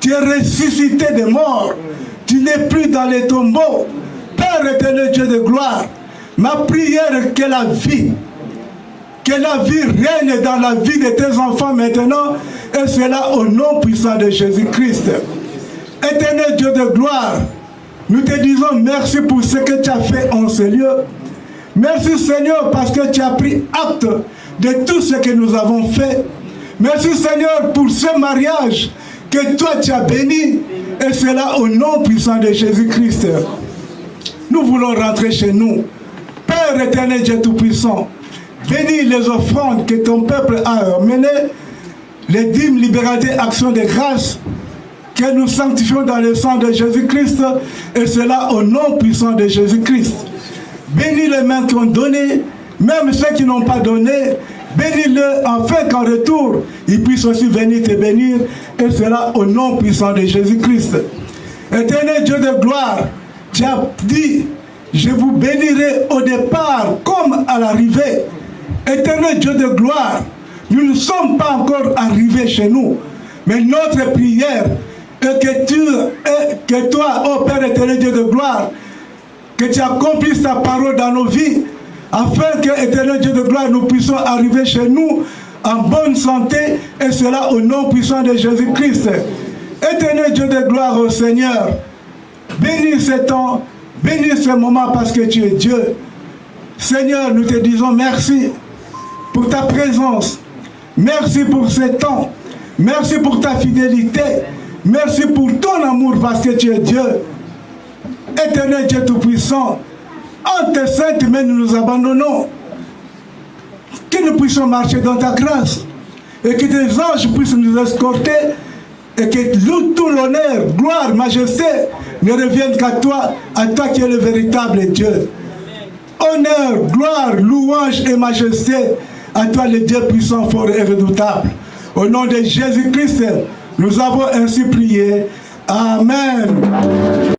tu es ressuscité des morts, tu n'es plus dans les tombeaux. Père éternel Dieu de gloire, ma prière est que la vie règne dans la vie de tes enfants maintenant, et cela au nom puissant de Jésus-Christ. Éternel Dieu de gloire, nous te disons merci pour ce que tu as fait en ce lieu. Merci Seigneur parce que tu as pris acte de tout ce que nous avons fait. Merci Seigneur pour ce mariage que toi tu as béni, et cela au nom puissant de Jésus-Christ. Nous voulons rentrer chez nous. Père éternel Dieu Tout-Puissant, bénis les offrandes que ton peuple a menées, les dîmes, libéralités, actions de grâce, que nous sanctifions dans le sang de Jésus-Christ, et cela au nom puissant de Jésus-Christ. Bénis les mains qui ont donné, même ceux qui n'ont pas donné, bénis-le afin qu'en retour, ils puissent aussi venir te bénir, et cela au nom puissant de Jésus-Christ. Éternel Dieu de gloire, tu as dit, je vous bénirai au départ comme à l'arrivée. Éternel Dieu de gloire, nous ne sommes pas encore arrivés chez nous, mais notre prière est que toi, ô Père éternel Dieu de gloire, que tu accomplisses ta parole dans nos vies, afin que, éternel Dieu de gloire, nous puissions arriver chez nous en bonne santé, et cela au nom puissant de Jésus-Christ. Éternel Dieu de gloire au Seigneur, bénis ce temps, bénis ce moment parce que tu es Dieu. Seigneur, nous te disons merci pour ta présence, merci pour ce temps, merci pour ta fidélité, merci pour ton amour parce que tu es Dieu. Éternel Dieu Tout-Puissant, en tes saintes mains nous nous abandonnons. Que nous puissions marcher dans ta grâce et que tes anges puissent nous escorter et que tout l'honneur, gloire, majesté ne reviennent qu'à toi qui es le véritable Dieu. Honneur, gloire, louange et majesté à toi le Dieu puissant, fort et redoutable. Au nom de Jésus-Christ, nous avons ainsi prié. Amen.